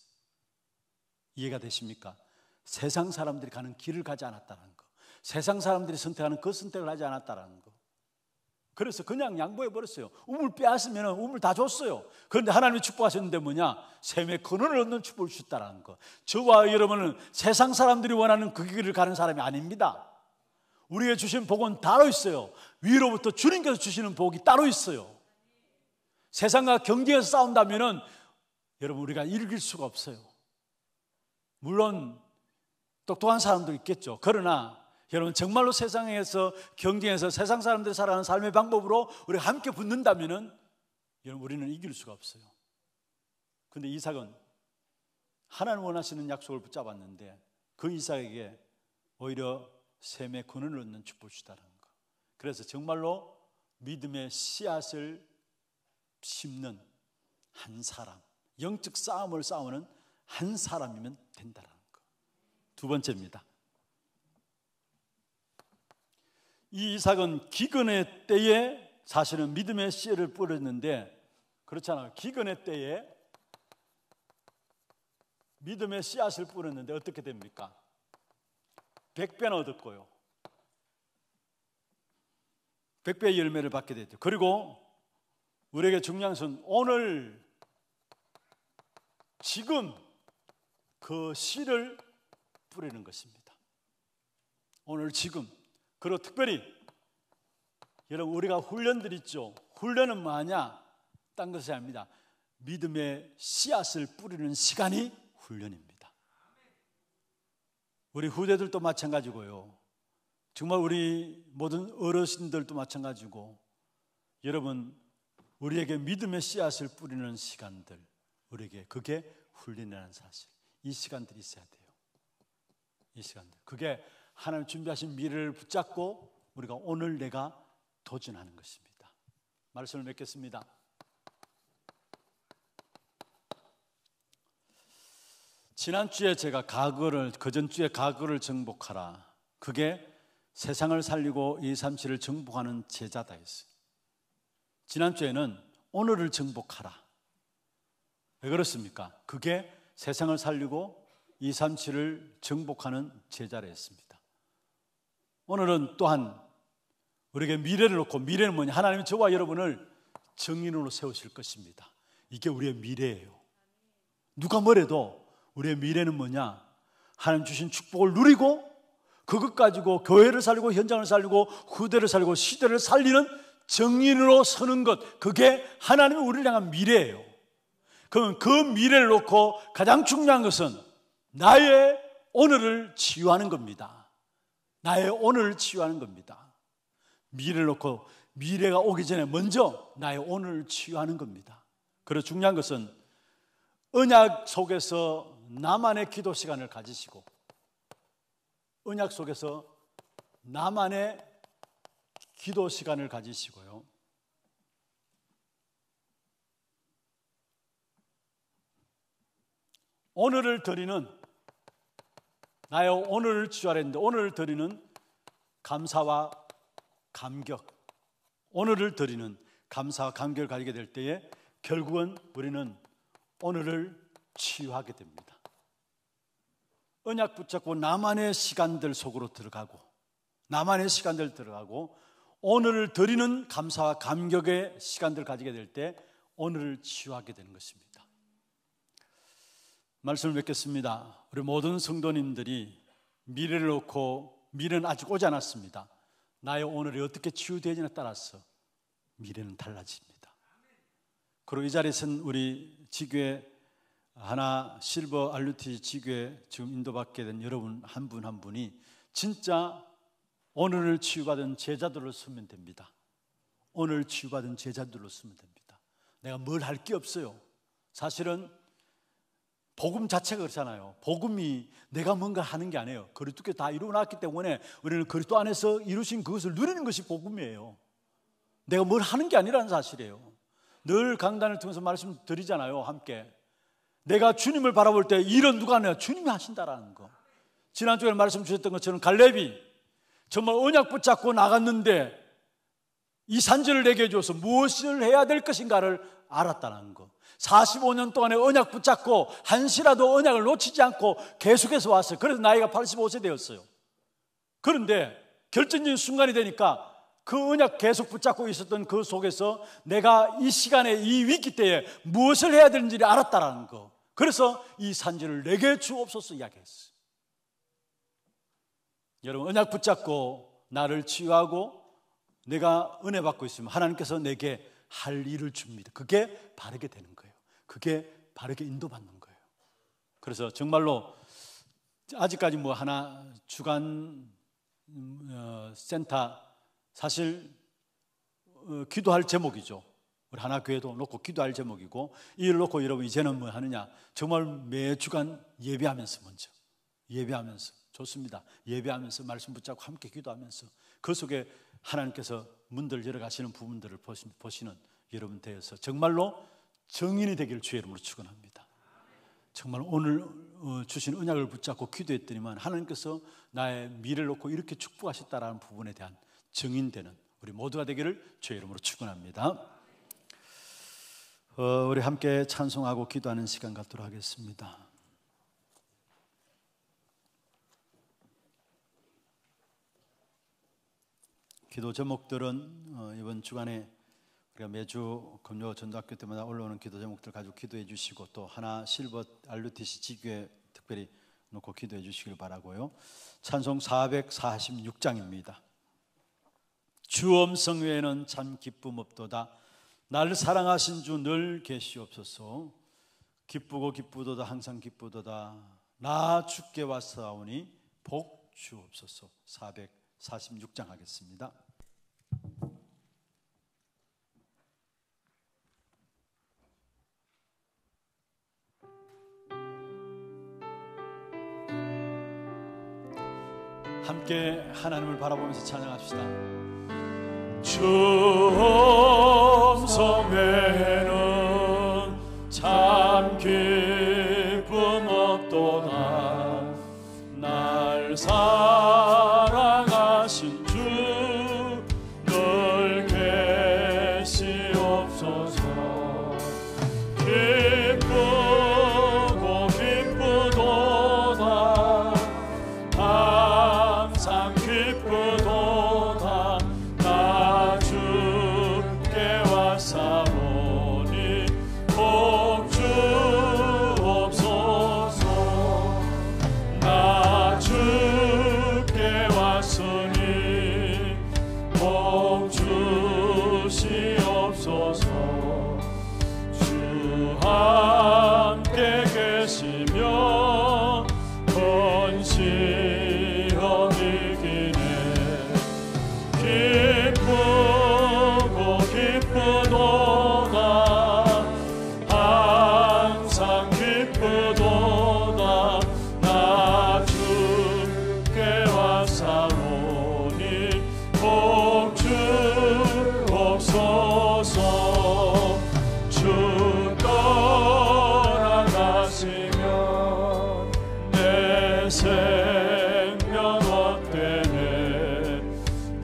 이해가 되십니까? 세상 사람들이 가는 길을 가지 않았다는 거, 세상 사람들이 선택하는 그 선택을 하지 않았다는 거. 그래서 그냥 양보해버렸어요. 우물 빼앗으면 우물 다 줬어요. 그런데 하나님이 축복하셨는데 뭐냐? 셈의 근원을 얻는 축복을 주셨다는 거. 저와 여러분은 세상 사람들이 원하는 그 길을 가는 사람이 아닙니다. 우리에게 주신 복은 따로 있어요. 위로부터 주님께서 주시는 복이 따로 있어요. 세상과 경쟁에서 싸운다면 여러분, 우리가 이길 수가 없어요. 물론 똑똑한 사람도 있겠죠. 그러나 여러분, 정말로 세상에서 경쟁해서 세상 사람들이 살아가는 삶의 방법으로 우리가 함께 붙는다면 여러분, 우리는 이길 수가 없어요. 그런데 이삭은 하나님 원하시는 약속을 붙잡았는데 그 이삭에게 오히려 셈의 근원을 얻는 축복을 주다는 거. 그래서 정말로 믿음의 씨앗을 심는 한 사람, 영적 싸움을 싸우는 한 사람이면 된다는 거. 두 번째입니다. 이 이삭은 기근의 때에 사실은 믿음의 씨를 뿌렸는데, 그렇잖아요. 기근의 때에 믿음의 씨앗을 뿌렸는데 어떻게 됩니까? 100배나 얻었고요. 100배의 열매를 받게 됐죠. 그리고 우리에게 중요한 것은 오늘 지금 그 씨를 뿌리는 것입니다. 오늘 지금. 그리고 특별히 여러분, 우리가 훈련들 있죠. 훈련은 뭐하냐? 딴 것이 아닙니다. 믿음의 씨앗을 뿌리는 시간이 훈련입니다. 우리 후대들도 마찬가지고요. 정말 우리 모든 어르신들도 마찬가지고, 여러분, 우리에게 믿음의 씨앗을 뿌리는 시간들, 우리에게 그게 훈련이라는 사실, 이 시간들이 있어야 돼요. 이 시간들, 그게 하나님 준비하신 미래를 붙잡고 우리가 오늘 내가 도전하는 것입니다. 말씀을 맺겠습니다. 지난주에 제가 그전주에 과거를 정복하라, 그게 세상을 살리고 237을 정복하는 제자다 했어요. 지난주에는 오늘을 정복하라. 왜 그렇습니까? 그게 세상을 살리고 237을 정복하는 제자라 했습니다. 오늘은 또한 우리에게 미래를 놓고, 미래는 뭐냐? 하나님은 저와 여러분을 정인으로 세우실 것입니다. 이게 우리의 미래예요. 누가 뭐래도 우리의 미래는 뭐냐? 하나님 주신 축복을 누리고 그것 가지고 교회를 살리고 현장을 살리고 후대를 살리고 시대를 살리는 정인으로 서는 것, 그게 하나님이 우리를 향한 미래예요. 그럼 그 미래를 놓고 가장 중요한 것은 나의 오늘을 치유하는 겁니다. 나의 오늘을 치유하는 겁니다. 미래를 놓고 미래가 오기 전에 먼저 나의 오늘을 치유하는 겁니다. 그래서 중요한 것은 언약 속에서 나만의 기도 시간을 가지시고, 언약 속에서 나만의 기도 시간을 가지시고요, 오늘을 드리는, 나의 오늘을 치유하려는데 오늘을 드리는 감사와 감격, 오늘을 드리는 감사와 감격을 가지게 될 때에 결국은 우리는 오늘을 치유하게 됩니다. 언약 붙잡고 나만의 시간들 속으로 들어가고, 나만의 시간들 들어가고 오늘을 드리는 감사와 감격의 시간들을 가지게 될 때 오늘을 치유하게 되는 것입니다. 말씀을 맺겠습니다. 우리 모든 성도님들이 미래를 놓고, 미래는 아직 오지 않았습니다. 나의 오늘이 어떻게 치유되느냐에 따라서 미래는 달라집니다. 그리고 이 자리에서는 우리 지교회 하나 실버 RUTC 지교회 지금 인도받게 된 여러분 한 분 한 분이 진짜 오늘을 치유받은 제자들로 쓰면 됩니다. 오늘 치유받은 제자들로 쓰면 됩니다. 내가 뭘 할 게 없어요. 사실은 복음 자체가 그렇잖아요. 복음이 내가 뭔가 하는 게 아니에요. 그리스도께 다 이루어놨기 때문에 우리는 그리스도 안에서 이루신 그것을 누리는 것이 복음이에요. 내가 뭘 하는 게 아니라는 사실이에요. 늘 강단을 통해서 말씀드리잖아요. 함께 내가 주님을 바라볼 때 일은 누가 하냐? 주님이 하신다라는 거. 지난주에 말씀 주셨던 것처럼 갈렙이 정말 언약 붙잡고 나갔는데 이 산지를 내게 줘서 무엇을 해야 될 것인가를 알았다는 거. 45년 동안에 언약 붙잡고 한시라도 언약을 놓치지 않고 계속해서 왔어요. 그래서 나이가 85세 되었어요. 그런데 결정적인 순간이 되니까 그 언약 계속 붙잡고 있었던 그 속에서 내가 이 시간에 이 위기 때에 무엇을 해야 되는지를 알았다라는 거. 그래서 이 산지를 내게 주옵소서 이야기했어요. 여러분, 언약 붙잡고 나를 치유하고 내가 은혜 받고 있으면 하나님께서 내게 할 일을 줍니다. 그게 바르게 되는 거예요. 그게 바르게 인도받는 거예요. 그래서 정말로 아직까지 뭐 하나 주간 센터 사실 기도할 제목이죠. 우리 하나 교회도 놓고 기도할 제목이고, 이 일 놓고 여러분 이제는 뭐 하느냐, 정말 매주간 예배하면서, 먼저 예배하면서 좋습니다. 예배하면서 말씀 붙잡고 함께 기도하면서 그 속에 하나님께서 문들 열어가시는 부분들을 보시는 여러분 되어서 정말로 정인이 되기를 주의 이름으로 축원합니다. 정말 오늘 주신 언약을 붙잡고 기도했더니만 하나님께서 나의 미래를 놓고 이렇게 축복하셨다라는 부분에 대한 정인되는 우리 모두가 되기를 주의 이름으로 축원합니다. 우리 함께 찬송하고 기도하는 시간 갖도록 하겠습니다. 기도 제목들은 이번 주간에 우리가 매주 금요 전도학교 때마다 올라오는 기도 제목들 가지고 기도해 주시고, 또 하나 실버 RUTC 지교회 특별히 놓고 기도해 주시길 바라고요. 찬송 446장입니다. 주 음성 외에는 참 기쁨 없도다. 날 사랑하신 주 늘 계시옵소서. 기쁘고 기쁘도다 항상 기쁘도다. 나 주께 왔사오니 복 주옵소서. 446장 하겠습니다. 함께 하나님을 바라보면서 찬양합시다. 주 음성 외에는 참 기쁨 없도다. 주시옵소서. 기쁘고 기쁘도다 항상 기쁘도다 나 주께 왔사오니 복 주옵소서. 나 주께 왔으니 복 주시옵소서. 주 함께 계시며 근시험 이기네. 기쁘고 기쁘도다 항상 기쁘도다 나 주께 왔사오니 복 주옵소서. 주 떠나가시면 내 생명 헛되네.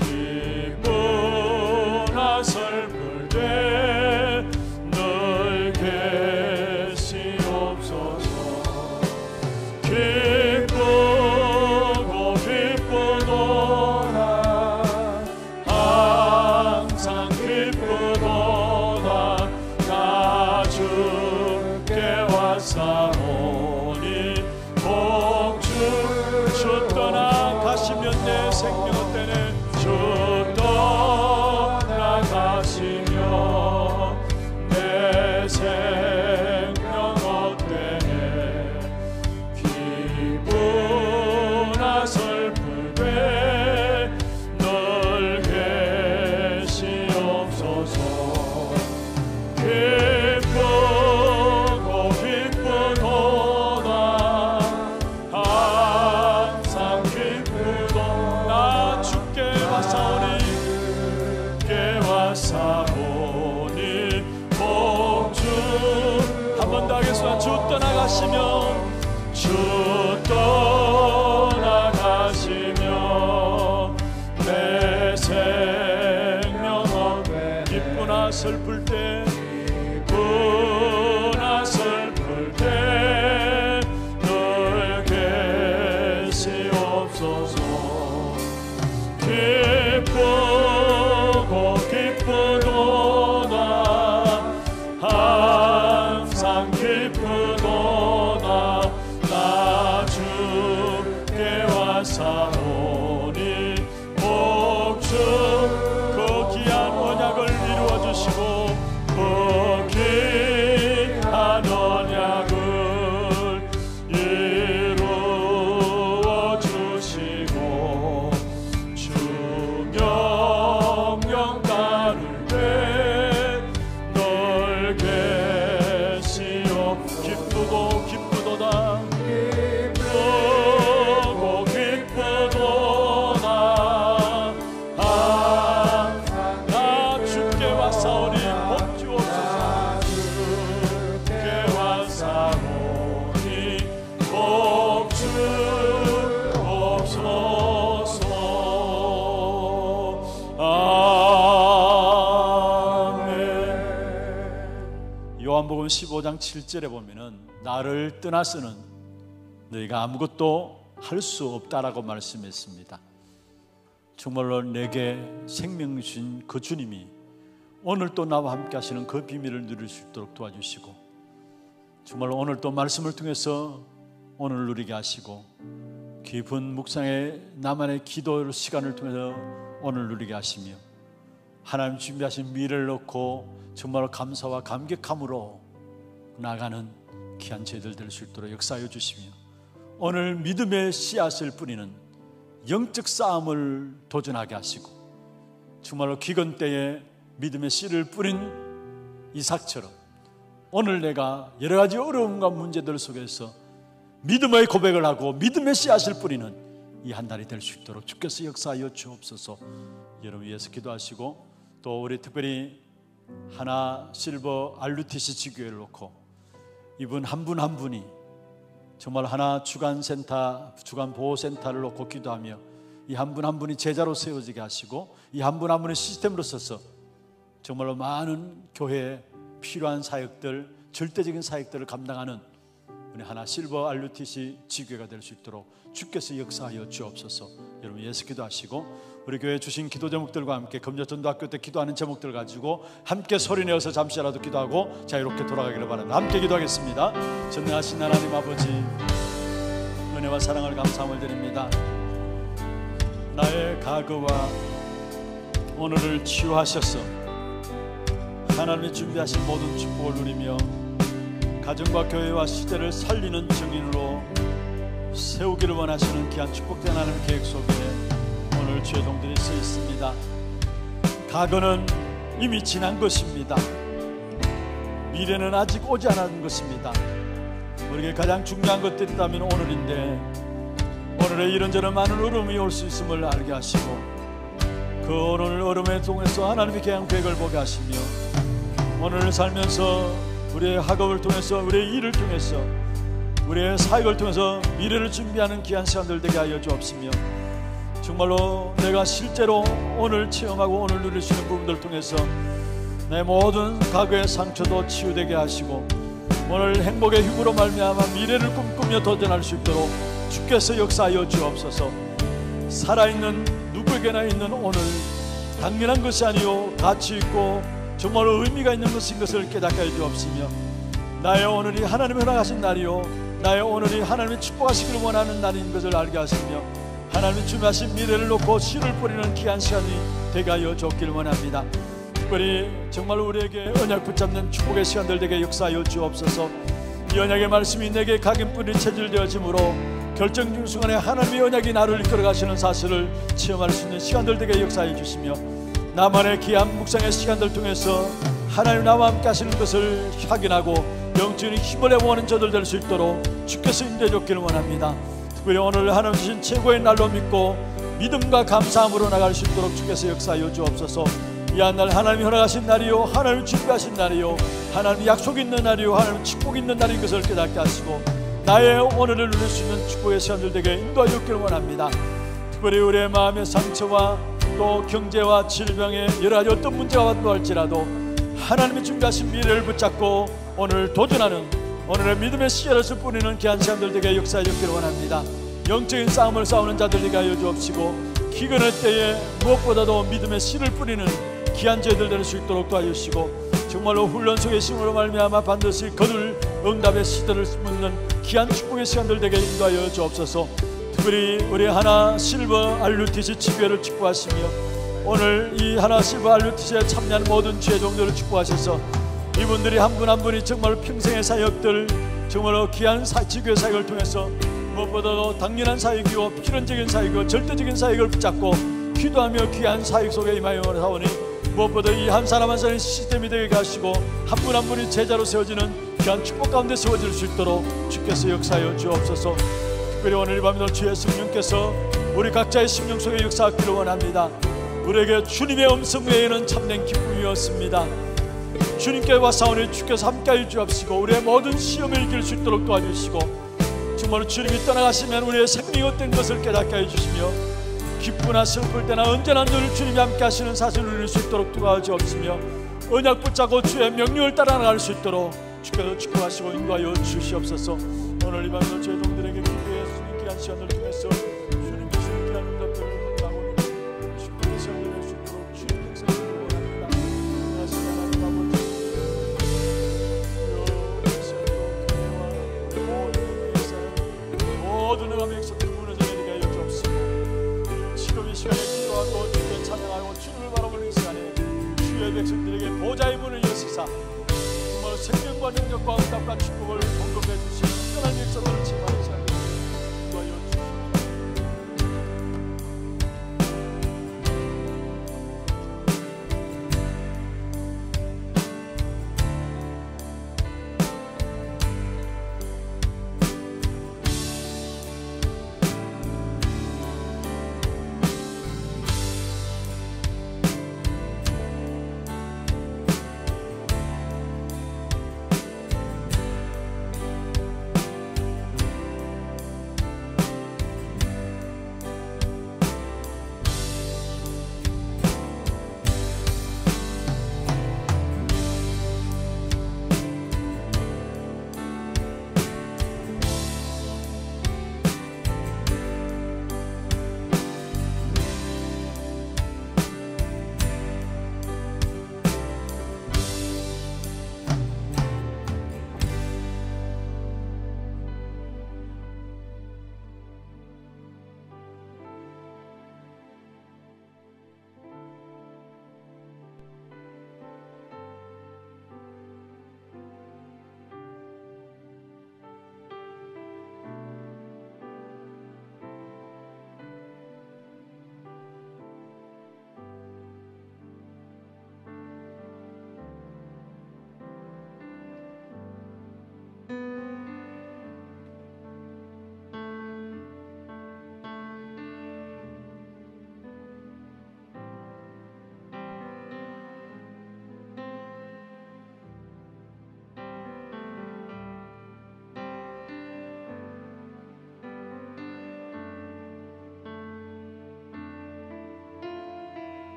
기쁘나 슬플 때 늘 계시옵소서. 기쁘고 기쁘도다 항상 기쁘도다 나 주께 왔사오니 복 주 떠나가시면 내 생명 헛되네. 주 떠나가시면 내 생명 헛되네. 기쁘나 슬플 때 늘 계시옵소서. 기쁘고 기쁘도다 항상 기쁘도 나 주께 왔사오니 주께 왔사오니 복 주 한 번 더 하겠습니다. 주 떠나가시면 주 떠나가시면 내 생명 헛되네. 기쁘나 슬플 때 기쁘나 슬플 때 늘 계시옵소서. 기쁘고 기쁘도다 항상 기쁘도다 나 주께 왔사오니 복 주 그 귀한 언약을 이루어주시고 그 귀한 언약을 이루어주시고 주 명령 따를 때 늘 계시오. 기쁘고 기쁘도다 기쁘고 기쁘도다 나 주께 왔사오니 복 주옵소서. 주께 왔사오니 복 주옵소서. 아멘. 요한복음 15장 7절에 보면은 나를 떠나서는 너희가 아무것도 할 수 없다라고 말씀했습니다. 정말로 내게 생명 주신 그 주님이 오늘 또 나와 함께 하시는 그 비밀을 누릴 수 있도록 도와주시고, 정말로 오늘 또 말씀을 통해서 오늘 누리게 하시고, 깊은 묵상의 나만의 기도 시간을 통해서 오늘 누리게 하시며, 하나님 준비하신 미래를 놓고 정말로 감사와 감격함으로 나가는 귀한 저희들 될 수 있도록 역사하여 주시며, 오늘 믿음의 씨앗을 뿌리는 영적 싸움을 도전하게 하시고, 정말로 기근 때에 믿음의 씨를 뿌린 이삭처럼 오늘 내가 여러 가지 어려움과 문제들 속에서 믿음의 고백을 하고 믿음의 씨앗을 뿌리는 이 한 달이 될 수 있도록 주께서 역사하여 주옵소서. 여러분 위해서 기도하시고, 또 우리 특별히 하나 실버 RUTC 지교회를 놓고 이분 한 분 한 분이 정말 하나 주간센터, 주간보호센터를 놓고 기도하며 이 한 분 한 분이 제자로 세워지게 하시고, 이 한 분 한 분의 시스템으로 서서 정말로 많은 교회에 필요한 사역들, 절대적인 사역들을 감당하는 우리 하나 실버 RUTC 지교회가 될 수 있도록 주께서 역사하여 주옵소서. 여러분 예수 기도하시고 우리 교회 주신 기도 제목들과 함께 금요전도학교 때 기도하는 제목들 가지고 함께 소리내어서 잠시라도 기도하고 자유롭게 돌아가기를 바랍니다. 함께 기도하겠습니다. 전능하신 하나님 아버지, 은혜와 사랑을 감사함을 드립니다. 나의 과거와 오늘을 치유하셔서 하나님이 준비하신 모든 축복을 누리며 가정과 교회와 시대를 살리는 증인으로 세우기를 원하시는 귀한 축복된 하나님의 계획 속에 오늘 주의 종들이 서 있습니다. 과거는 이미 지난 것입니다. 미래는 아직 오지 않은 것입니다. 우리에게 가장 중요한 것들이 있다면 오늘인데, 오늘의 이런저런 많은 어려움이 올 수 있음을 알게 하시고 그 오늘 어려움을 통해서 하나님의 귀한 계획을 보게 하시며 오늘을 살면서 우리의 학업을 통해서, 우리의 일을 통해서, 우리의 사역을 통해서 미래를 준비하는 귀한 시간들 되게 하여 주옵시며 정말로 내가 실제로 오늘 체험하고 오늘 누릴 수 있는 부분들을 통해서 내 모든 과거의 상처도 치유되게 하시고 오늘 행복의 힘으로 말미암아 미래를 꿈꾸며 도전할 수 있도록 주께서 역사하여 주옵소서. 살아있는 누구에게나 있는 오늘, 당연한 것이 아니요 가치 있고 정말로 의미가 있는 것인 것을 깨닫게 해 주옵시며 나의 오늘이 하나님의 허락하신 날이요 나의 오늘이 하나님의 축복하시기를 원하는 날인 것을 알게 하시며 하나님이 준비하신 미래를 놓고 씨를 뿌리는 귀한 시간이 되게 하여 주옵기를 원합니다. 특별히 정말 우리에게 언약 붙잡는 축복의 시간들 되게 역사하여 주옵소서. 이 언약의 말씀이 내게 각인뿌리 체질되어지므로 결정중 순간에 하나님의 언약이 나를 이끌어가시는 사실을 체험할 수 있는 시간들 되게 역사해 주시며 나만의 귀한 묵상의 시간들 통해서 하나님 나와 함께 하시는 것을 확인하고 영적인 힘을 내보는 저들 될 수 있도록 주께서 인도해 줬기를 원합니다. 특별히 오늘 하나님 주신 최고의 날로 믿고 믿음과 감사함으로 나갈 수 있도록 주께서 역사하여 주옵소서. 이 한 날 하나님이 허락하신 날이요 하나님이 준비하신 날이요 하나님이 약속 있는 날이요 하나님이 축복 있는 날인 것을 깨닫게 하시고 나의 오늘을 누릴 수 있는 축복의 시간들 되게 인도하여 줬기를 원합니다. 특별히 우리의 마음의 상처와 또 경제와 질병에 여러 가지 어떤 문제가 왔다 할지라도 하나님이 준비하신 미래를 붙잡고 오늘 도전하는 오늘의 믿음의 씨앗을 뿌리는 귀한 시간들 되게 역사해 주기를 원합니다. 영적인 싸움을 싸우는 자들 되게 하여 주옵시고 기근의 때에 무엇보다도 믿음의 씨를 뿌리는 귀한 저희들 될 수 있도록 도와주시고 정말로 훈련 속의 힘으로 말미암아 반드시 거둘 응답의 시대를 묻는 귀한 축복의 시간들 되게 인도하여 주옵소서. 특별히 우리 하나 실버 RUTC 지교회를 축복하시며 오늘 이 하나 실버 RUTC에 참여한 모든 주의 종들을 축복하셔서 이분들이 한 분 한 분이 정말 평생의 사역들 정말로 귀한 지교회 사역을 통해서 무엇보다도 당연한 사역이요 필연적인 사역이요 절대적인 사역을 붙잡고 기도하며 귀한 사역 속에 임하여 사오니 무엇보다 이 한 사람 한 사람의 시스템이 되게 하시고 한 분 한 분이 제자로 세워지는 귀한 축복 가운데 세워질 수 있도록 주께서 역사하여 주옵소서. 특별히 오늘 이 밤에도 주의 성령께서 우리 각자의 심령 속에 역사하기를 원합니다. 우리에게 주님의 음성 외에는 참된 기쁨이었습니다. 주님께 와사오니 주께서 함께하여 주옵시고 우리의 모든 시험을 이길 수 있도록 도와주시고 정말로 주님이 떠나가시면 우리의 생명이 어떤 것을 깨닫게 해주시며 기쁘나 슬플 때나 언제나 늘 주님이 함께 하시는 사실을 누릴 수 있도록 도와주옵시며 언약 붙잡고 주의 명령을 따라 나갈 수 있도록 주께서 축복하시고 인도하여 주시옵소서. 오늘 이 밤에도 저희 종들에게 기도의 귀한 시간을 통해서 주님 주시는 귀한 응답들을 받아오니 축복의 시간을 낼 수 있도록 주님 역사를 원합니다. 하나님 아버지 모든 응함의 역사들을 무너져내게 하여 주옵시고 지금 이 시간에 기도하고 주께 찬양하고 주님을 바라보는 이 시간에 주의 백성들에게 보좌의 문을 여시사 정말 생명과 능력과 응답과 축복을 공급해 주시는 특별한 역사들을 체험하는 시간